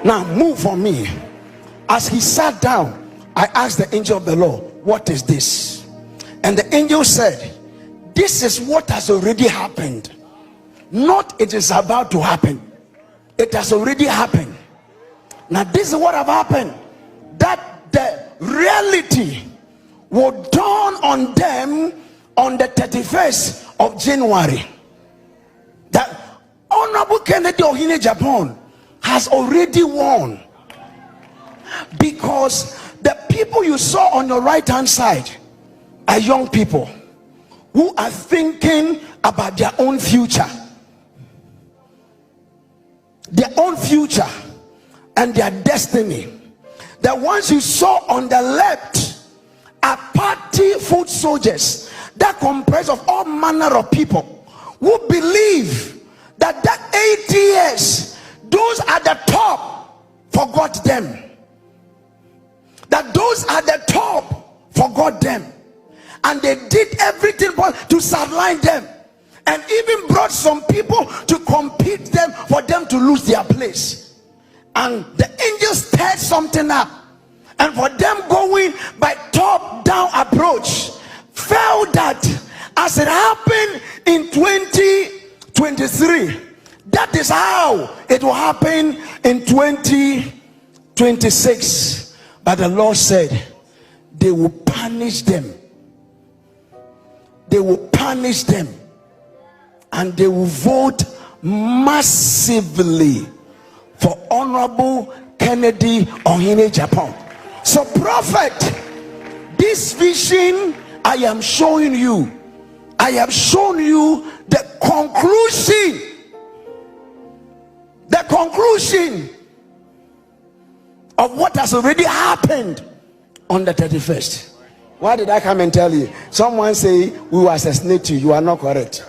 Now move for me. As he sat down, I asked the angel of the Lord, what is this? And the angel said, this is what has already happened. Not it is about to happen. It has already happened. Now this is what have happened. That the reality will dawn on them on the 31st of January. That Honorable KennedyAgyapong has already won. Because the people you saw on your right hand side are young people who are thinking about their own future. Their own future and their destiny. The ones you saw on the left are party foot soldiers that comprise of all manner of people who believe that 8 years, those at the top forgot them. That those at the top forgot them. And they did everything to sideline them. And even brought some people to compete them for them to lose their place. And the angels stirred something up. And for them going by top-down approach, felt that as it happened in 2023, that is how it will happen in 2026. But the Lord said, they will punish them. They will punish them. And they will vote massively for Honorable KennedyAgyapong. So, prophet, this vision I am showing you, I have shown you the conclusion of what has already happened on the 31st. Why did I come and tell you? Someone say we will assassinate you. You are not correct.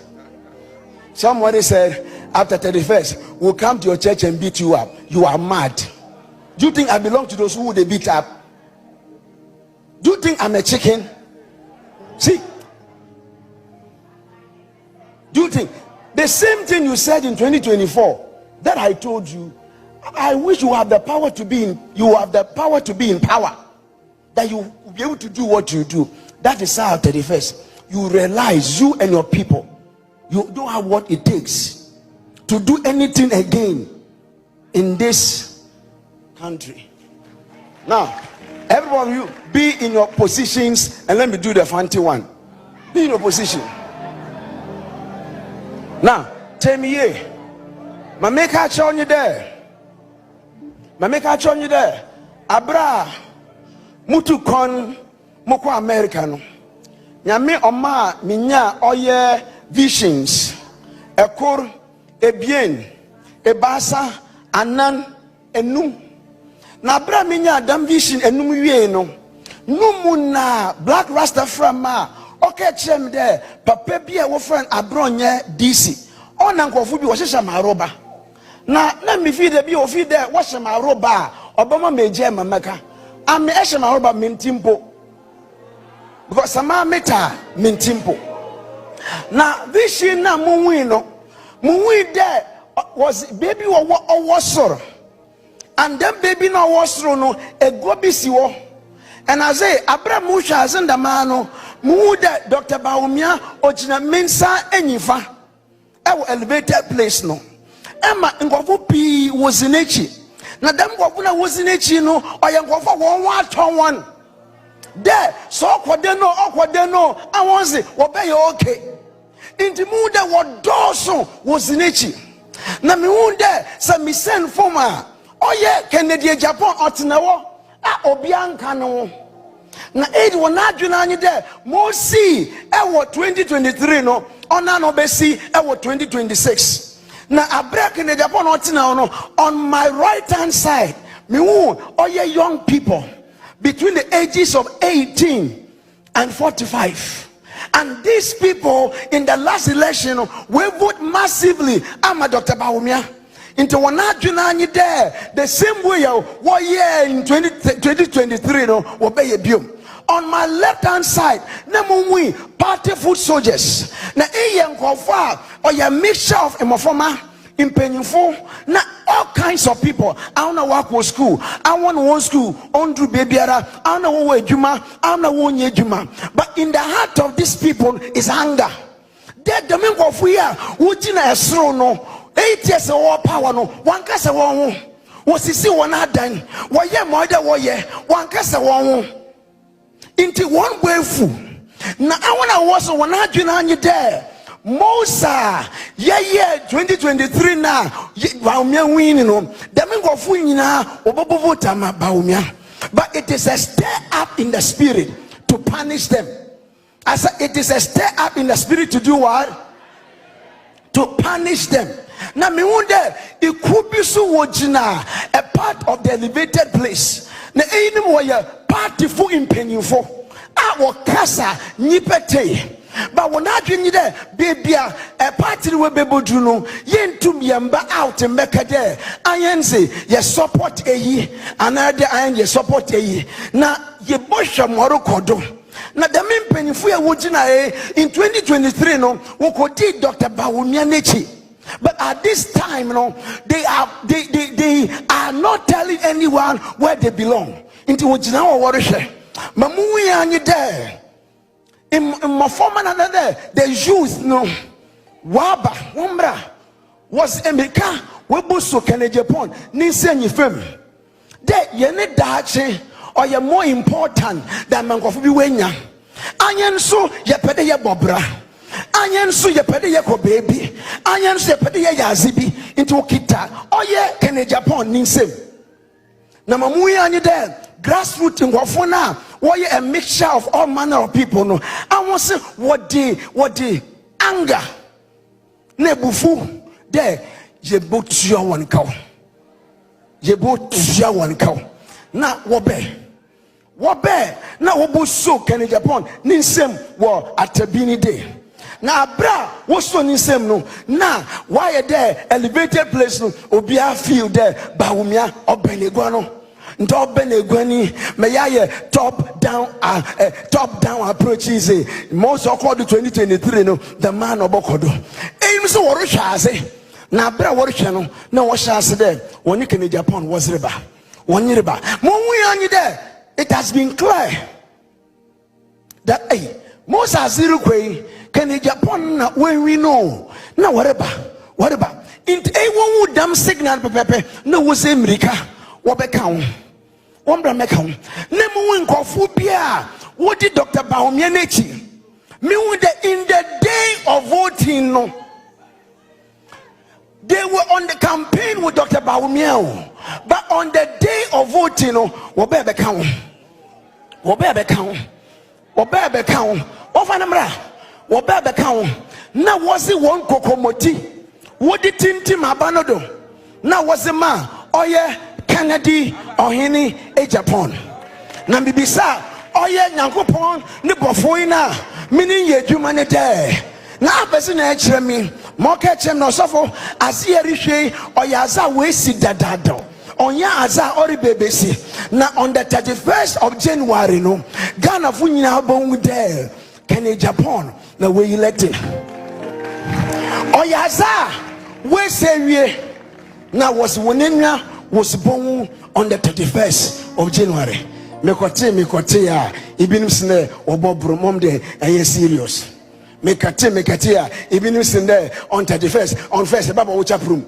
Somebody said after 31st we'll come to your church and beat you up. You are mad. Do you think I belong to those who they beat up? Do you think I'm a chicken? See, do you think the same thing you said in 2024 that I told you? I wish you have the power to be in, power, that you will be able to do what you do. That is how 31st you realize, you and your people, you don't have what it takes to do anything again in this country. Now, every one of you be in your positions, and let me do the fancy one. Be in your position. Now, tell me here. My make a show you there. My make a show you there. Abra mutu kon moko Americano. Nyame oma minya oye visions. Ekor ebien ebasa anan enum. Na abra minya adam vision enum wie no. Numu na black Rastafari ma okay chem there papa bi e wo friend abronye DC. Ona nkofo bi wo hyehyɛ maroba. Na me feed the bi o feed there wo hyehyɛ maroba obama meje mamaka. Ame hyehyɛ maroba mentimpo. Because sama meta mentimpo. Na vision na munwi no. Munwi there was baby wo soro. And then baby na wo soro no ego bi si wo. And I say Abraham Musha Zendamano Muda Dr. Bawumia Ojina Mensa Enyifa. Elevated place no. Emma Ngwafu P was in Echi. na dem go na wosi na chi no oye nkofo won wa ton one there so okwode no awon se wo be ye okay inti mu de wo doso wosi na chi na me hu de se mi send former oye KennedyAgyapong otenawo a obi anka no na aid wo na adwena anyi de mo see e wo 2023 no ona no be see e wo 2026 na abra KennedyAgyapong otenawo no on my right hand side me hu oye young people between the ages of 18 and 45. And these people in the last election we vote massively. I'm a Dr. Bawumia. Into one there the same way what year in 2023 no obey a biom. On my left hand side, we party food soldiers. Na kofa or your mixture of emofoma in painful na all kinds of people. I don't know what was school. I want one school on do babyara. I don't know what juma. I don't know what juma. But in the heart of these people is anger. They the men of we are wujina esro no 8 years of power no one kasa one was see one adan why mother why one kasa one into one way full. Now I want to was one adwina there. Mosa, yeah, 2023 now. Bawumia winning no. Dem go fu nyina obobovota ma Bawumia. But it is a stir up in the spirit to punish them. I said it is a stir up in the spirit to do what? To punish them. Now me wonder it could be so wojina a part of the elevated place. Na enim wo party fu impenyfo. A wo kasa nyipete. But when I drink there, baby, a party will be able to know. Yen to me and out and make a day. I say, you support a ye, another iron, you support a ye. Now, ye bush a Morocco. Now, the main penny for a woodsina in 2023, no, who could take Dr. Bawumia Nechi. But at this time, no, they are not telling anyone where they belong. Into Woodsina or Watershed. Mamui and there. In my former another, the youth no waba umbra was America webuso KennedyAgyapong ninsenyi fem de yene dache or ye more important than mankofu bi wenya anyen so ye pede ye bobra anyen so ye pede ye ko baby anyen so ye pede ye yazibi into kita oye KennedyAgyapong ninsem na mamuyi anyi de grassroots ngofo na why a mixture of all manner of people no I want to say what the anger nebufu there je botua one cow na wobe na wobo so KennedyAgyapong ninsem wo atabini day na bra wo so ninsem no na why there elevated place no obia feel there Bawumia obenegwa no top down approach is most according to 2023 no the man obokodo aim so woro hwase na bra woro hwe no na wo hwase there woni KennedyAgyapong was riba woni riba mo hu anyi there it has been clear that most aziru kwei KennedyAgyapong na when we know na whatever in won would dam signal pepe no wo say America wo be kan Ombra mekam. Nemu nkofu bia. What did Dr. Bawumia Nechi? Me in the day of voting no. They were on the campaign with Dr. Bawumia. But on the day of voting no, wobebe kan. Ofanamra. Wobebe kan. Na was it one kokomoti. What did Tintim Abanodo? Na was a man. Oh yeah. KennedyAgyapong na bibisa oye nyankopon ne bofoina meaning ye dwuma ne there na abese na ekire mi mo ka ekire no sofo ase erihwe oyaza we si dadado onya aza ori bebesi na on the 31st of January no Ghana fu nyina bon there KennedyAgyapong na we elected oyaza we say we na was wonenwa was born on the 31st of January. Mekote ya ibinim sine obo bromom de eye serious. Mekate ya ibinim sine on 31st on first baba wo chaprum.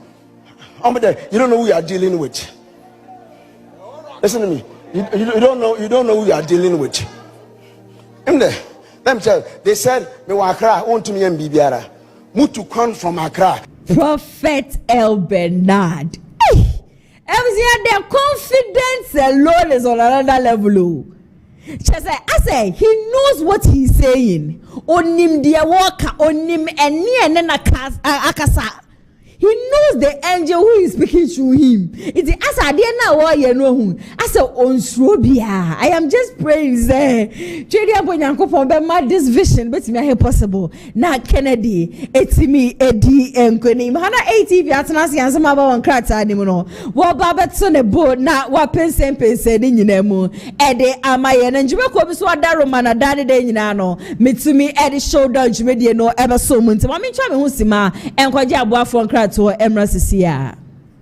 You don't know who you are dealing with. Listen to me. You don't know who you are dealing with. Let me tell you, they said, me wa Accra, want to me and Bibiara. Mutu come from Accra. Prophet Elbernard. Their confidence alone is on another level. I say he knows what he's saying. Onim dia waka, onim eni enena akasa. He knows the angel who is speaking through him. It is as I didn't know what you know. As a onsrobia, I am just praying. This vision, but me possible. Now Kennedy, it's me, Eddie, and Queenie. Hana 80 Vietnamese and some about one crack. What Babette on a boat now? What pense in Nemo? Eddie, am I an engineer? So that Romana daddy Denano. Mitsumi Eddie showdown, Jumedia no ever so much. I mean, Chama Husima and Quajabwa from crack. To Emrasisia.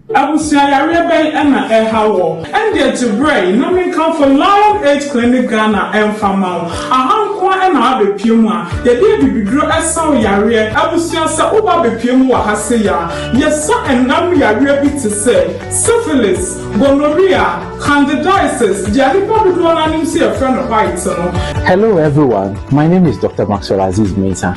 Abusia Yarebe Emma Ehawo. And yet to Bryan, no me come for Lion Age Clinic Ghana and Famau. Ahankwa and Abe Puma. The baby be grow as so Yare. Abusia sa Uba be Puma Haseya. Yes, sir, and now we are ready to say syphilis, gonorrhea, candidiasis. Jalipa be grown and see a friend of white. Hello, everyone. My name is Dr. Maxwell Aziz Mensah.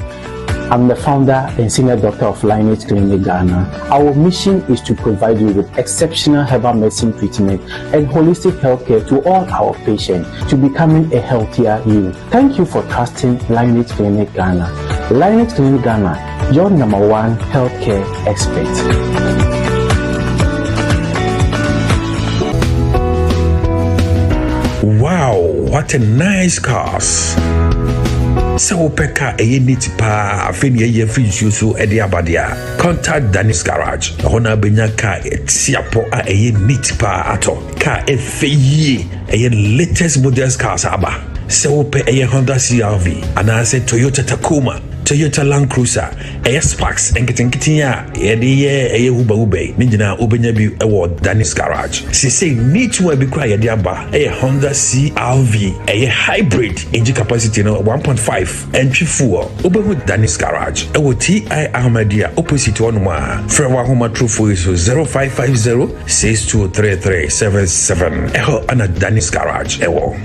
I'm the founder and senior doctor of Lineage Clinic Ghana. Our mission is to provide you with exceptional herbal medicine treatment and holistic healthcare to all our patients to becoming a healthier you. Thank you for trusting Lineage Clinic Ghana. Lineage Clinic Ghana, your #1 healthcare expert. Wow, what a nice cars. So peka eye niti pa afeni eye free so ede abadia. Contact Danny's Garage. Hona benya ka etiapo a eye niti pa ato. Ka efeye eye latest models cars aba. So pe eye Honda CR-V anase Toyota Tacoma, Toyota Land Cruiser, Sparks, and getting ya, a Uba Ube, Nijina Ubenya bi award Danny's Garage. She say need to be cry diamba, a Honda CR-V, a hybrid engine capacity no 1.5 entry fuel, Uberwood Danny's Garage, a TI Ahmadiyya opposite 1 Frewa Homa True for 0550 623377. Eho ana Danny's Garage, ewo.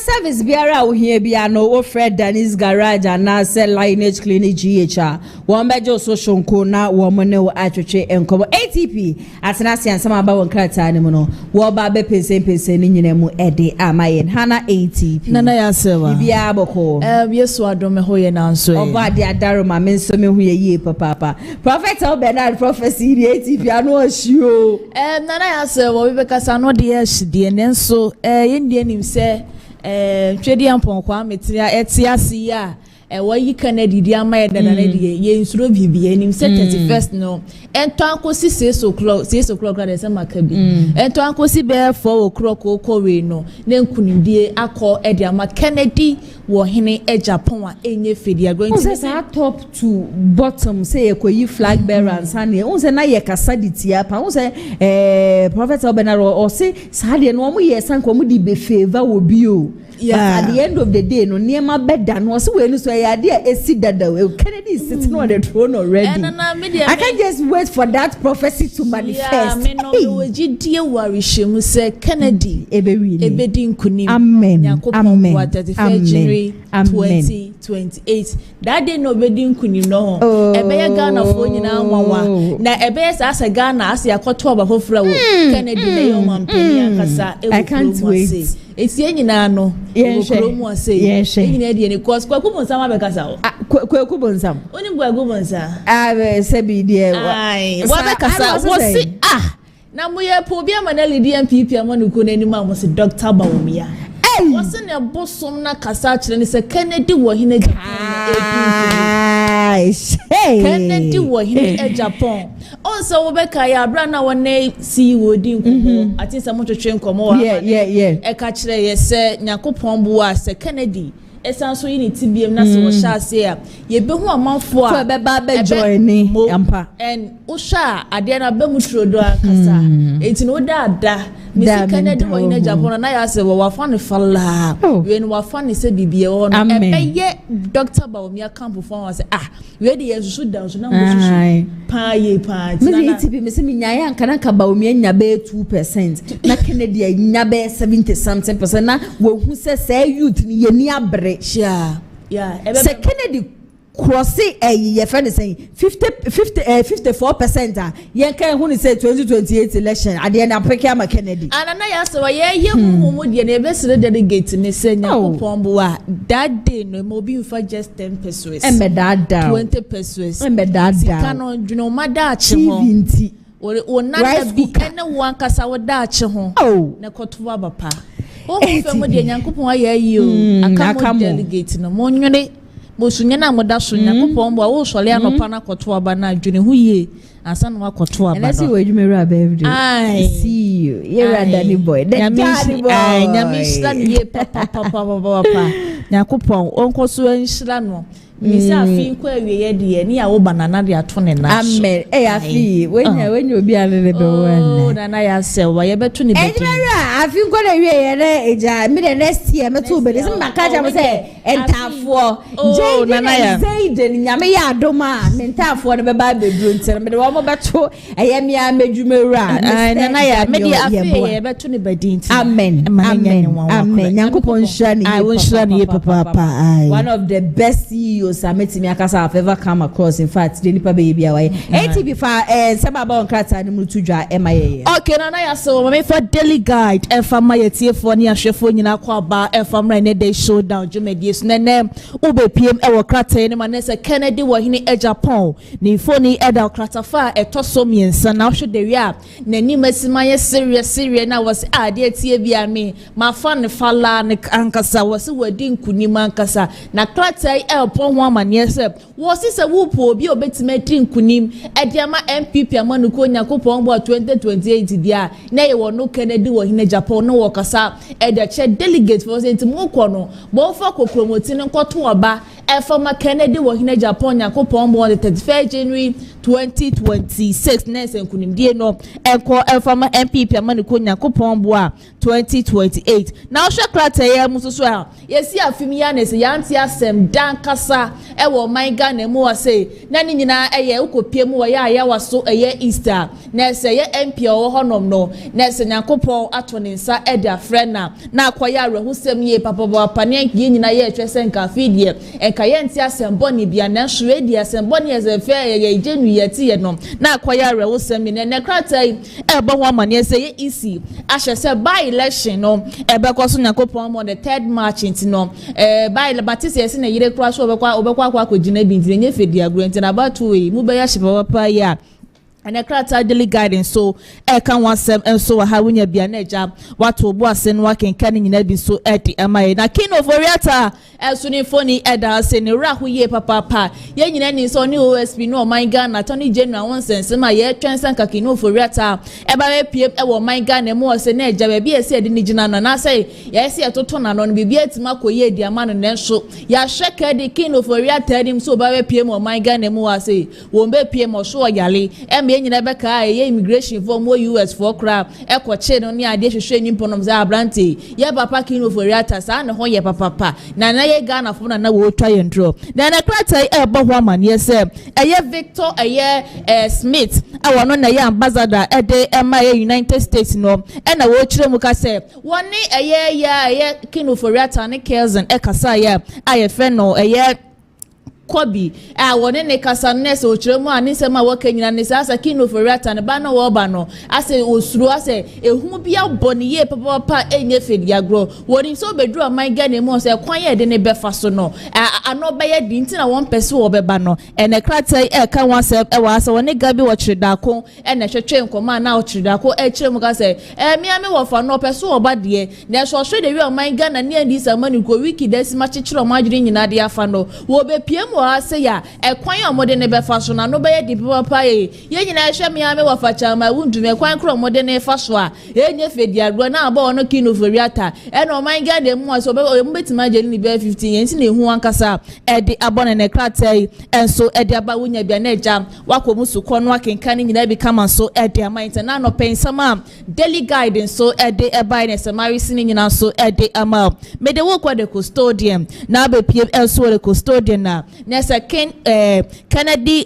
Service biara here bia no Fred Danny's Garage and na sell Lineage Clinic GHR. One bejo so shonko na woman no atweche enkomo ATP atenase ansama ba won krata ne mu no wo ba be pesen ni nyina mu ede amayen hana ATP nana ya sewa bia boko yesu adome hoye na nso oba de adaro ma menso me hu ye papa Prophet Elbernard prophecy the ATP anu ohio nana ya sewa we be kasa no de ahide ne nso yendie nim se KennedyAgyapong kwa metria etiasi ya wayi Kennedy di amaye dana na die ye nsuro bibie nim se 31st no ento ankosi 6 o'clock na se makabi ento ankosi be 4 o'clock okowe no na nkunimdie akọ edi ama Kennedy wo KennedyAgyapong a enye fedi going to say top to bottom say ekoyi flag bearers and unse na ye kasa ditia pa unse Prophet Elbernard or say sade no mo ye san ko mo di be favor wo bio. Yeah. But at the end of the day, no near my bed than was when so I idea a sit that Kennedy is sitting on the throne already. I can't just wait for that prophecy to manifest. Yeah, me no dear worry shemu say Kennedy ebedin kunim. Amen. Amen. January 2028. That day no bedin kunim no. Ebeye Ghana for nyina nwanwa. Na ebeye sa asa Ghana asa yakoto abafofra wo Kennedy na yo mampeni akasa e. I can't wait. It's nyina no. Okromu say. Nyina de ne cause kwaku bonsam abekasa wo. Kwaku bonsam. Oni kwaku bonsam. Sebi de. Ai, wa bekasa wo si na moye po bia manali DMPP amanuko nanim am se Dr. Bawumia. What's in a bosom na kasa kire ni se Kennedy wo Kennedy wo KennedyAgyapong. Also we beka ya bra na wona CEO di nkomo ati se mo twetwe nkomo wa. Yeah. E ka kire ye se Nyakopon bo wa se Kennedy esanso yi ni tibiem na se wo sha ase a ye be hu amanfo a so be ba be join ni ampa and wo sha ade na be mu trodo akasa enti no da Mr. Kennedy wo ina Japan na ya se wo wafa ne fala we no wafa ne se bibie wo no e be ye Dr. Bawumia camp for wa se we de yesusu down so na mo susu pa ye pa me tibi me se me nyaa anka na Bawumia nya be 2% na Kennedy nya be 70 something percent na wo hu se youth ni ye ni abre yeah se Kennedy crossing ye friend is saying 54% yen kan hu ni say 2028 election ade na peke ama Kennedy anana ya so ye hu de na be sire delegate ni say nyakopon bo a that day no mo bi for just 10 pesos embe that down 20 pesos embe that down kano dwuno mada ache ho o nana bi ene wan kasa wo da ache ho na kotowa bapa o mo fe mo de nyakopon aye yi o aka mo delegate no mo nwene mo sunya na mo da so nyakopon bo a wo sole anopa na kotowa ba na dwene hu ye ansa no akotowa ba no see we dwumeru abevery I see you you're a daddy boy daddy boy nyame shira ye papa nyakopon onko so anhira no misi afi ko awie de ni ya wo banana de ato ne na amen afi wenya obi ale be wo na na ya se wa ye beto ne beto afi ko na awie re eja me the next year me to be this maka ja mo say entafo na ya zaiden nyame ya adoma me entafo ne be ba be duro ntere me de wo mo beto eye me a medwumewura na ya me de afi ye beto ne badin amen nyankopon shira ne I won shira ne papa one of the best CEOs Sametimi akasa have ever come across. In fact, the nipa be bia way. ATB fa sema ba onkrata ni mutudwa emaye. Okay, na ya so me for daily guide e fa ma yetiefo ni ahwefo nyina kwa ba e fa mra ne day showdown jumedie so ne ube pm e wo krata ni ma ne se Kennedy wo hini Japan ni foni e da krata fa e toso miensa na hwe de wi a na ni masima ye serious na was ade tie bia me ma fa ne fala ne ankasa was wadi nkunim ankasa na krata e pon amane se wo sise wo po obi obetima nkunim ediama MPP amanuko nyakopon bo 2028 dia na ye wono Kennedy wo hine Japan no wo kasa eda che delegate for sent mo kono bo fa ko promote ne nkoto oba e former Kennedy wo hine Japan nyakopon bo 31 January 2026 nese nkunim die no enko e former MPP amanuko nyakopon bo 2028 na wo hwe krata ye musoso a yesi afimi ya nese yanti asem dan kasa ewo my Ghana mu wase na ni nyina eye ukopie mu ya ya waso eye Easter na se ye MP o honom no na se nyakopon ato ne nsa ede afrena na akoya arehusem ye papa pane ye nyina ye twese nka fidie enka ye nti asembo ni bia na hwe di asembo ni ezefe ye jenu ye ti ye no na akoya arehusem ne krata ebo ho amane se ye isi ahye se by election no ebe ko so nyakopon mo the 3rd March nti no by batise ye se na yire kura so obekwa akogina bi nti nye fedi agro nti na batu we mu be ya hyepa papa ya and a krata daily guidance so e kan wasem enso wa ha wunya bia na eja wato obo ase no waken kan nyina bi so edi amaye na king of oriata enso ni foni eda ase ni rahu ye papa ye nyina ni so ni OSP no my Ghana Tony General won sense ma ye twensan ka king of oriata e ba we piem e wo my Ghana mo ase na eja ba ese edi ni gina na say ye ese atoto na no bi etima koye edi ama no nenso ya hweka di king of oriata edim so ba we piem wo my Ghana mo ase wo be piem o so yale nyina beka ye immigration form wo US for kra ekoche no ne ade hwehwe nyimponom za abrante ye papa kin of oriata sa ne ho ye papa na ye Ghana fo na wo twa ye ndro na krata ebo ho amane se eye Victor eye Smith awono na ye ambassador ede ema United States no na wo kire mu ka se woni eye kin of oriata ne Kelsen ekasa ye aye fe no eye Kobi wone ne kasa nese ochiremu anisema wake nyina ne sasa kino foriata ne ba no wo ba no ase osuru ase ehum bia boni ye papa enye fedi agro woni so bedru aman Ghana mu se kwan ye de ne befa so no ano be ye di ntina won pese wo beba no ene krata ka wase wa ase wone gabi wo chiridako ene hwetwe nkoma na wo chiridako chiremu ka se miame wo fa no pese wo ba de ne so hwe de wi aman Ghana ne andi samani ko wiki desima chichiro majiri nyina de afa no wo be piem wa say ya e kwan omode ne be fa so na no be di papa ye nyina hwe me ame wa fa chama wundume kwan kro omode ne fa so a enye fedi agro na aba ono kino foriata e no man ga de mu so be betima je ni be 15 yen ti na ehu ankasa e de abone ne kratai enso e de aba wunya bia na eja wakomu su kɔ no akenkan nyina bi kama so e de ama interna no pensama daily guidance so e de e buy ne samari sini nyina so e de ama me de wo kwa de custodian na be piem enso de custodian na se Kennedy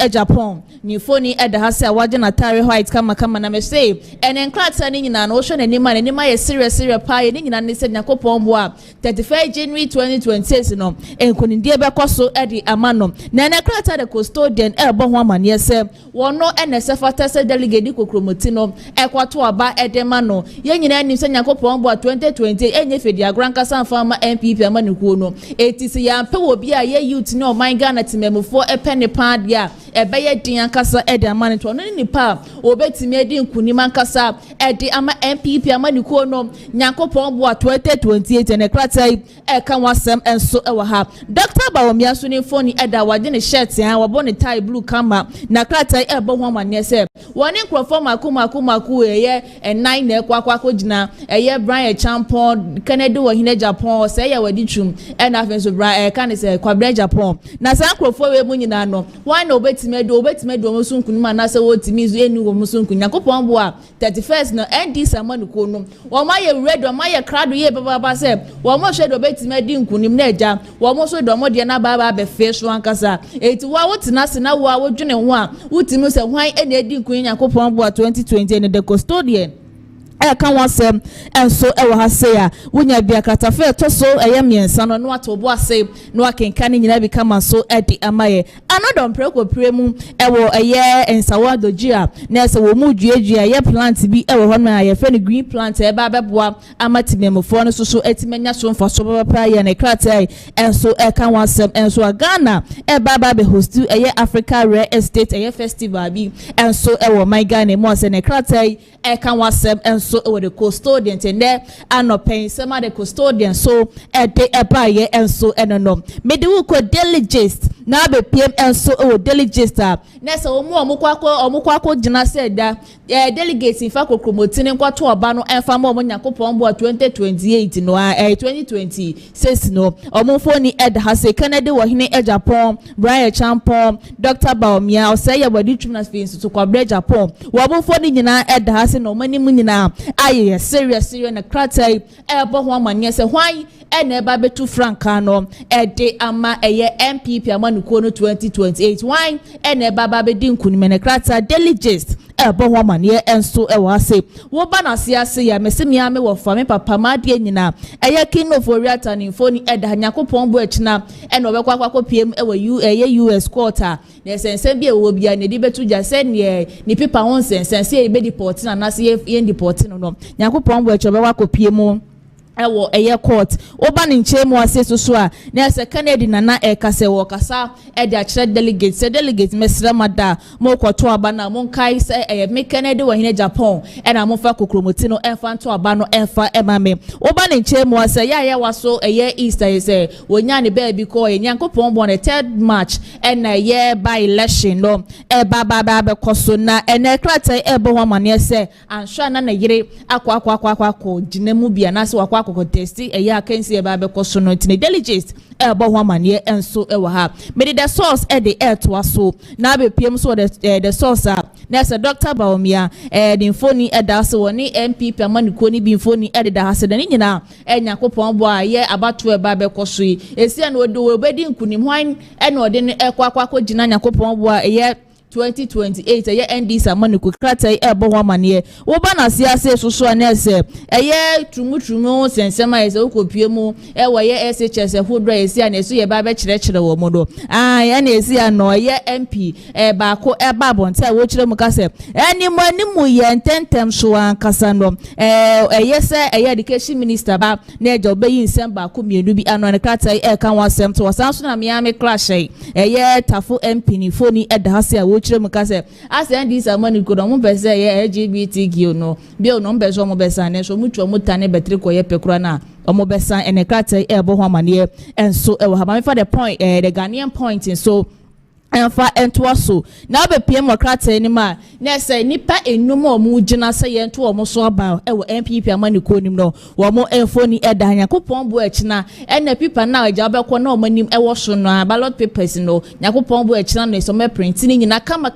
Japan ni foni e de ha se waje na tare white kama na me say en krata ni nyina no hwe na nima ye serious pa ye ni nyina ne se nyakopon bo a 35 January 2026 no enkonindie be koso e de ama no na krata de custodian e bo ho amane se wono ene se fata se delegate kokromoti no e kwato aba e de ma no ye nyina nim se nyakopon bo 2020 enye fedi agranka sanfama MPP amanikuo no etisi ya mpe wo bia ye youth no man Ghana timemufo e pene pad ya e be ye din ankasa e de amane to no nipa obetimi edi nkunim ankasa e de ama MPP amanikuo no nyakopon bo 2028 ne krata e kan wasem enso e wa ha Dr. Bawumia so ne phone e da wade ne shirt ya wabo ne tie blue kama na krata e bo ho amane se woni nkrofo maku ye nine na kwakwa gina ye Bryan champion KennedyAgyapong say ye wadi twum e na afenso Bryan kan say Japan na san nkrofo we mu nyina no why na obetime do mo sunkunuma na se wotimi zo enu wo mo sunkunya kopon bo a 31st no ND samanuko no wo ma ye redo ma ye krado ye baba se wo mo hwe do obetime di nkunim na eja wo mo so do mo de na baba be face ankasa eti wa wotina se na wo a wodwene ho a wotimi se hwan e na edi nkunya kopon bo a 2020 ne the custodian kan wasem enso e wo ha se ya wonya bia kratafe to so miensa no atobo ase no akenkan nyina bi kama so edi amaye anodon preko premu e wo ensawa dojia na se wo mu duadua ye plant bi e wo ho na ye fe ne green plant e ba beboa amatimemfo no so etimenya so mfa so papa ye ne kratai enso kan wasem enso Ghana e ba be host Africa Rare Estate festival bi enso e wo my Ghana mo se ne kratai kan wasem enso with the custodian and there are no paying some of the custodian so de buy and so no me de ko delegate na be PM and so delegate na so omukwako gina said that delegates in fact promoting nkwato aba no emfa ma omonyakopon bo 2028 no 2026 no omufoni ed hase KennedyAgyapong Bryan champion Dr. Bawumia o say ya wadi twum na face to kwa Japan wo omufoni nyina ed hase no mani mu nyina aye serious na kratai ebo ho amanye se hwan ene ba betu franka no de ama MPP amanuko no 2028 hwan ene ba be di nkunim ne kratai delegate ebo ho amanye enso e wa se wo ba na se ase ya mesemi ame wo fa me papa ma de nyina kino foriata ni foni eda nyakopon bo akina ene obekwa akwa PM US quarter na sense bi e wo bia ne di betu ja se ni pipa won sense e be deport na na se ye deport no nyakopon bo acho be wa kopiem ewo court oba ni nchemu ase so a na se Kennedy nana kase wo kasa de akire delegate mesra mada mo kwoto aba na mo kai se me Kennedy Japan na mo fa kokromoti no enfa nto aba no enfa emame oba ni nchemu ase ya waso Easter se wonya ne ba bi ko nyankopon bo ne 3rd March na by election no ba be koso na ene krata ebo ho amane se anhwa na yire akwa ginemu bia na se wakwa testi akensi eba be koso no tine delegate ebo ho amane enso e wa ha me the source the air to aso na be piem so the source na se Dr. Bawumia the phone da so woni MPP amaniko ni bi phone da hase da nyina nyakopon bo a abato eba be koso esi na odo obedi nkunim hwan na ode ne ekwa gina nyakopon bo a 2028 ND samanuko krata ebo ho amane wo ba na siase soso na ese trumu sensema ese okopiemu wo SHS hodra esi na eso ye ba be kire wo modo ya na esi no MP ba ko ba bonta wo kire mu kase animu ye ntentem so ankasa no se education minister ba na eja obeyi nsem ba ko mienu bi ano ne krata kan wasem to wasan so na me clash tafo MP ni foni eda hase a wo chire mu ka say as this amani ko no mo be say ye LGBTQ no bill no be so mo be san so mu twa mo tane betre ko ye pekura na omo be san ene krata ebo ho amane and so e wo ha for the point the Ghanaian point and so and for entwaso now be PM krata anima na say nipa enum omu gina say ento omo so aba e wo MPP amani ko nim no wo mo enfoni eda yakopon bo akina ena pipa na aja be ko na omo nim e wo so no ballot papers no yakopon bo akina no so me print ni nyina kama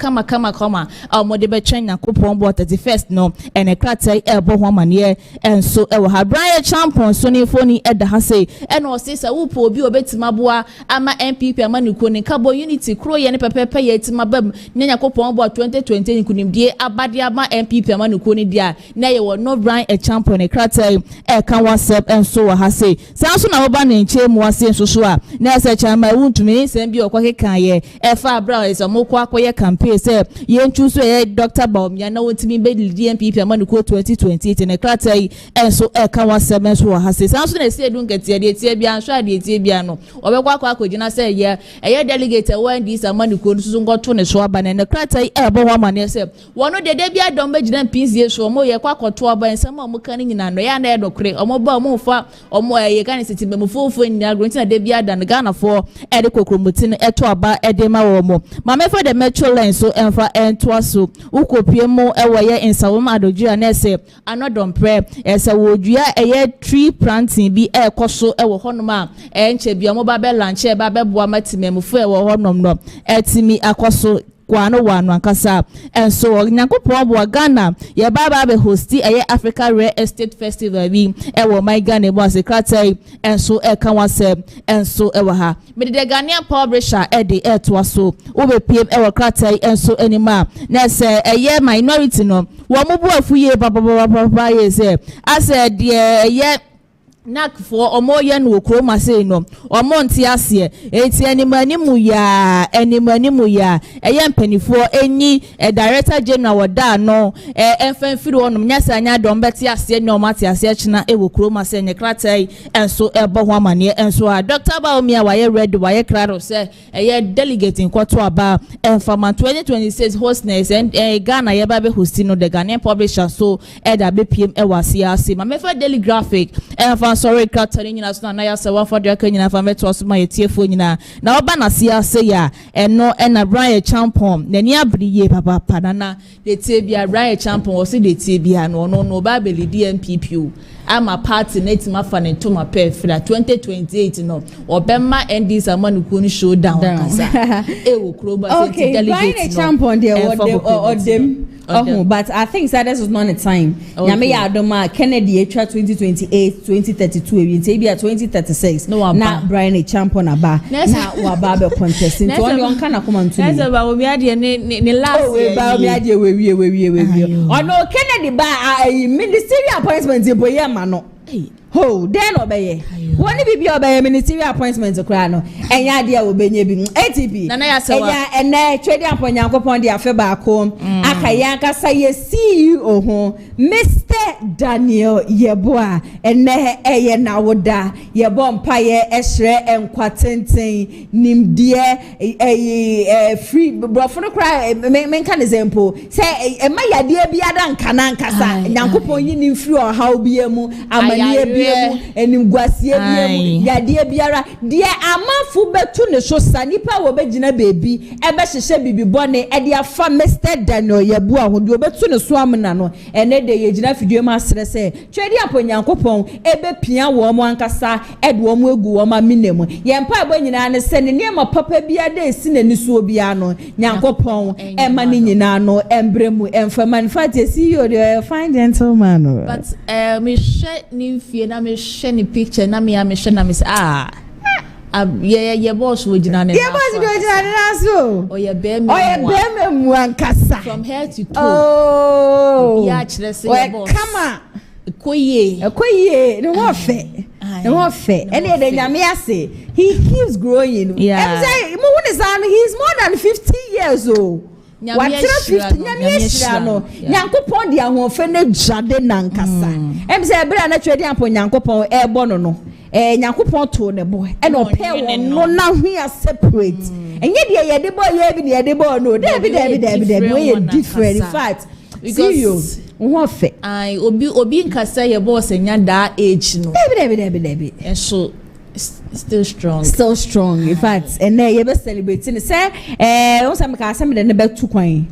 omo de be twen yakopon bo 31st no ene krata e bo ho amane en so e wo ha Bryan champion so ni foni eda ha say ena o say sa wo po obi obetima boa ama MPP amani ko ni kabo unity kro ne pepepe yeti mabam nyanya kopon bo 2020 nkunimdie abade ama MPP amanuko ni dia na ye wo no Bryan a champion e krata e kan WhatsApp enso wa ha say sanso na wo ba na nche mu wase enso so a na se chama wuntumi sem bi okwa kekan ye e fa Bryan so mo kwa akoye campaign say ye nchu so ye Dr. Bawumia na wontimi be di MPP amanuko 2028 ne krata enso e kan WhatsApp enso wa ha say sanso na se edun ketie de tie bia anso ade tie bia no obekwa akogina say ye delegate when this maniko nso ngoto ne so aba ne krata ebo ho amane se wono dede bia dom be gina pinzie so mo ye kwakoto aba nsem mo kan nyina no ya na edokre omo ba mo fa omo ye kan sitime mo fofo nyina gronti na de bia dan Ghana for ede kokromoti no eto aba ede ma wo mo ma me for the metro line so enfa ento so ukopie mo ewo ye insawom adodua na se anodom pre ese wodua eye tree planting bi ekoso ewo honoma enche bia mo ba be lunch e ba be boa matime mo fo ewo honom no etimi akoso kwano wanu ankasa and so nyankopon bo Ghana ye baba be hosti eye Africa Rare Estate Festival bi e wo my Ghana bo asekrata and so e kan wase and so e wo ha me de Ghanaian publisher e de e to so wo be pm e wo krata and so anima na se eye minority no wo mo bo afuye baba ye se ase de eye nak for omo ye no kroma say no omo nti ase eti animanimu ya eye mpanifo enyi director general woda no enfamfiri onum nyasa anya dom beti ase no mati ase china e wo kroma say ne kratai enso ebo ho amane enso Dr. Bawumia wa ye ready wa ye kraro say eye delegate nkoto aba enfama 2026 hostness and Ghana ye ba be hosti no the Ghanaian publisher so da be pm e wase ase ma me for daily graphic sorry krata nyina so na ya se wa for de aka nyina fa meto so ma yetiefo nyina na oba na sia se ya eno na Bryan champion na ni abriye papa panana de tie bia Bryan champion wo se de tie bia no no ba be lead MPP ama party netima fa ne to ma pe fra 2028 no obema NDs amanuko ni showdown kasa e wo kroba se delegate Bryan champion there or them but I think that is not the time nyame ya adoma Kennedy Atwa 2028 2032 we say bia 2036 na Bryan champion aba na wa ba be contest to only on kana come on to me na ba obi ade ne last year ba obi ade we ono Kennedy ba ministerial appointment e boye ma no ho then obeye woni bibi obeye ministerial appointment kra no enya de obenye bi ATP na ya se wa enya trade appointment de afe ba ko akaya kasa ye CEO ho Mr. Daniel Yeboa ene eye na woda yebo mpaye ehre enkwatenten nimdie free brofo no kra men kan example say ema yade bia da nkana nkasa nyankopon yi ni free o haw bia mu amanie bia mu enimguasie bia mu yade biara de amafu betu ne so sanipa wo begina bebi ebe hyehyɛ bibi bone e de afa Mr. Daniel Yeboa ho de obetu ne so amna no ene de yegina fidue ma sere se twedi aponyankopon ebe pia wo mo ankasa e de wo mo egu wo ma minemu ye mpa ebo nyina ne se ne niema papa bia de esi na nisuo bia no nyankopon e ma ne nyina no embremu emfama in fact see you the fine gentleman but me share ni fie na me share ni picture na me share na me ye boss we jina ne na so oye be mu ankasa from head to toe ya kire say your boss kama koye no wo fe ene de nyame ase he keeps growing yeah. He's more than 50 years old watira 50 nyame ehyira no nyankopon de ahofe ne jade nankasa em se ebere na KennedyAgyapong nyankopon ebo no nyankopon to ne bo e no pe wo na hwe separate enye de ye de boy ye bi de boy no David we different in fact see you wofe I obi nkasa ye boss enya da age no David and so still strong in fact and ye be celebrating say won say me ka say me de ne be tu kwan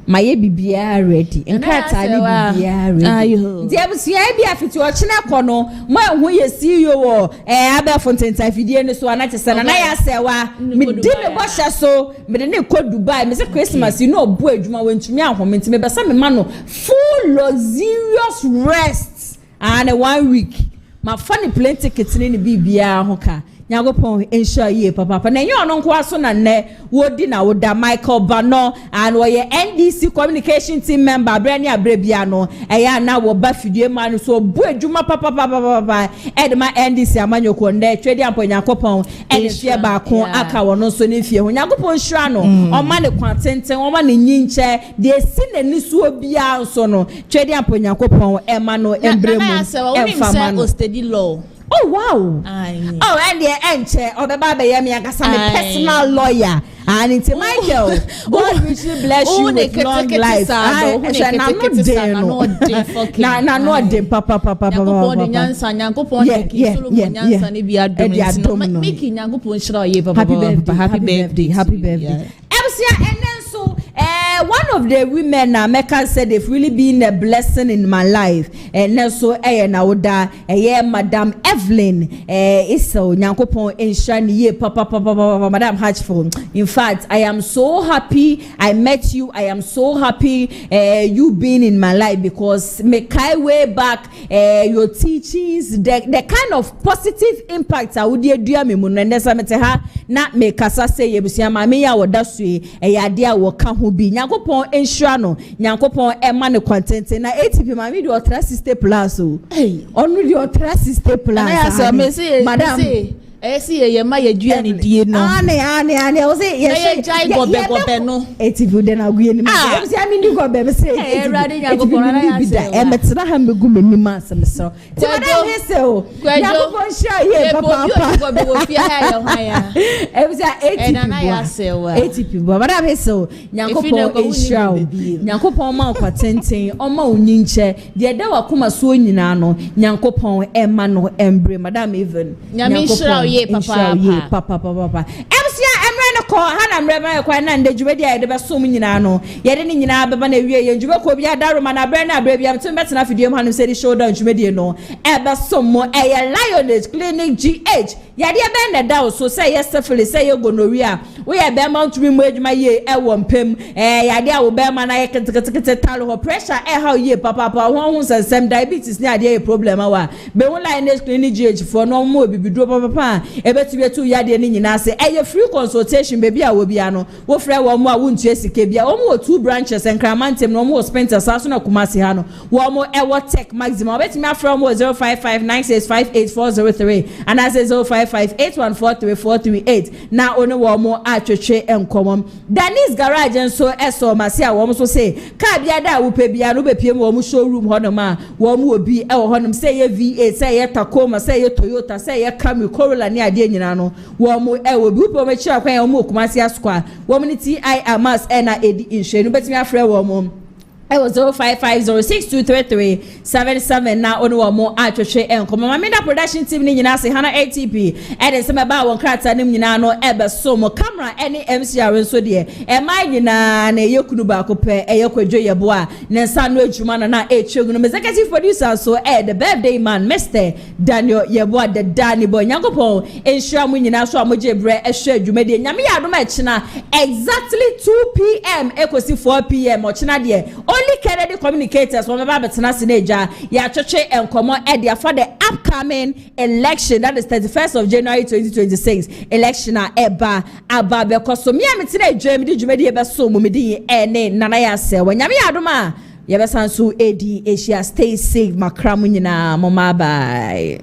my bibia ready nkata ni bibia ready nti abusia bia fiti o chine kono mo ehun ye CEO wo Abel Fontaine fidie ne so anachese na ya sewa me di me bo hye so me de ne ko Dubai me say Christmas you know obu adwuma wantumi ahome nti me be say me ma no full luxurious rest and 1 week my funny plane ticket ni bibia ho ka nyagopon ensure ye papa na enyo no nko aso na ne wodi na woda Michael Bano and wo ye NDC communication team member Bryan abrebia no eya na wo ba fidie man so bu adwuma papa edma NDC amanyoko nde KennedyAgyapong nyakopon enhye ba ko aka wo no so ne fie ho nyagopon hira no o ma ne kwatenten o ma ne nyinche de esi ne ni so bia so no KennedyAgyapong nyakopon ema no embremu emfa no steady law. Oh wow! Oh, and the enche or the Baba Yami personal lawyer. And it's Michael. God richly bless you with long life. I'm not there, not there, papa. Happy birthday. And then so one of the women Mecca said they've really been a blessing in my life. And also Naoda Madam Evelyn so Nyankopon enshine ye papa Madam Hatchful. In fact, I am so happy I met you. I am so happy you being in my life because me kai way back your teachings the kind of positive impact I would do me munendesa mete ha na me kasa say yebusia ma me ya woda sui ade a wo ka ho bi Nyankopon ensure no Nyankopon ema ne content na ATP ma me do otra sister plus o onu di otra sister plus madam see ye ma ye dua ni die no ane o say ye jai gobe no ATP de na guye ni me say am ni gobe me say erade Nyankopon na ya say e metra ha megu menim asem so ti madam he say o Nyankopon share ye papa gobe wo fi ha ye hwan e say ATP bo madam he say o Nyankopon ensure Nyankopon ma kwatenten o ma onyinche de da wakoma so nyina no Nyankopon ema no embre madam even Nyankopon papa emsia emre no ko hana mrema kwa na nde djubedi ya de beso mu nyina no ye de ni nyina beba na wie ye djube ko bia daroma na Bryan abrebia mtum betena fidie mu hanu se di shoulder djubedi no e beso mo e ye Lioness Clinic GH ye de be na da so say ye syphilis say ye gonorrhea we ye be mount mu adwuma ye e wo mpem ye de a wo be ma na ye ketekete talo ho pressure e how ye papa ho sensem diabetes ni ade ye problem awa be won Lioness Clinic GH for no mo bibidro papa e betu ya de ni nyina se e free consultation baby a wo bia no wo frɛ wo mo a wo ntua sike bia wo mo 2 branches enkramantem no mo Spencer saso na Kumasi ha no wo mo e wo tech maximum betimi afrɛ mo 0559658403 and as 0558143438 na oni wo mo atwetwe enkomom Danis garage nso eso mase a wo mo so say ka bia da wo pe bia no be piem wo mo showroom ho no ma wo mo obi e wo ho no say ye V8 say ye Tacoma say ye Toyota say ye Camry Corolla ni ade nyina no wo mo e wo bi po me chia kwan wo mo Kumasi asukwa wo mo ni TI Amas na edi inhwe no betimi afrɛ wo mo I was 0550623377 na onu wa mo atwehwe enkomo mamida production team ni nyina se hana ATP ede se meba won krata nim nyina no ebe so mo camera any MCR nso de e mai nyina na yekunu ba ko pe e yekwadwo yebo a ne nsa no adwuma na echegu no executive producer so the birthday man Mr. Daniel yebo the Danny boy nyakopon ensure mo nyina so amoje bre ehwe adwuma de nyame ya adoma echina exactly 2 p.m. ekosi 4 p.m. ochina de only Kennedy communicators from about Betenaja, ya choche and common idea for the upcoming election that is 31st of January 2026 election eba because so me am today Germany Jumedi eba so mumidi ene nanaya se when yami aduma yabesansu edi Asia stay safe makramu nyina mama bye.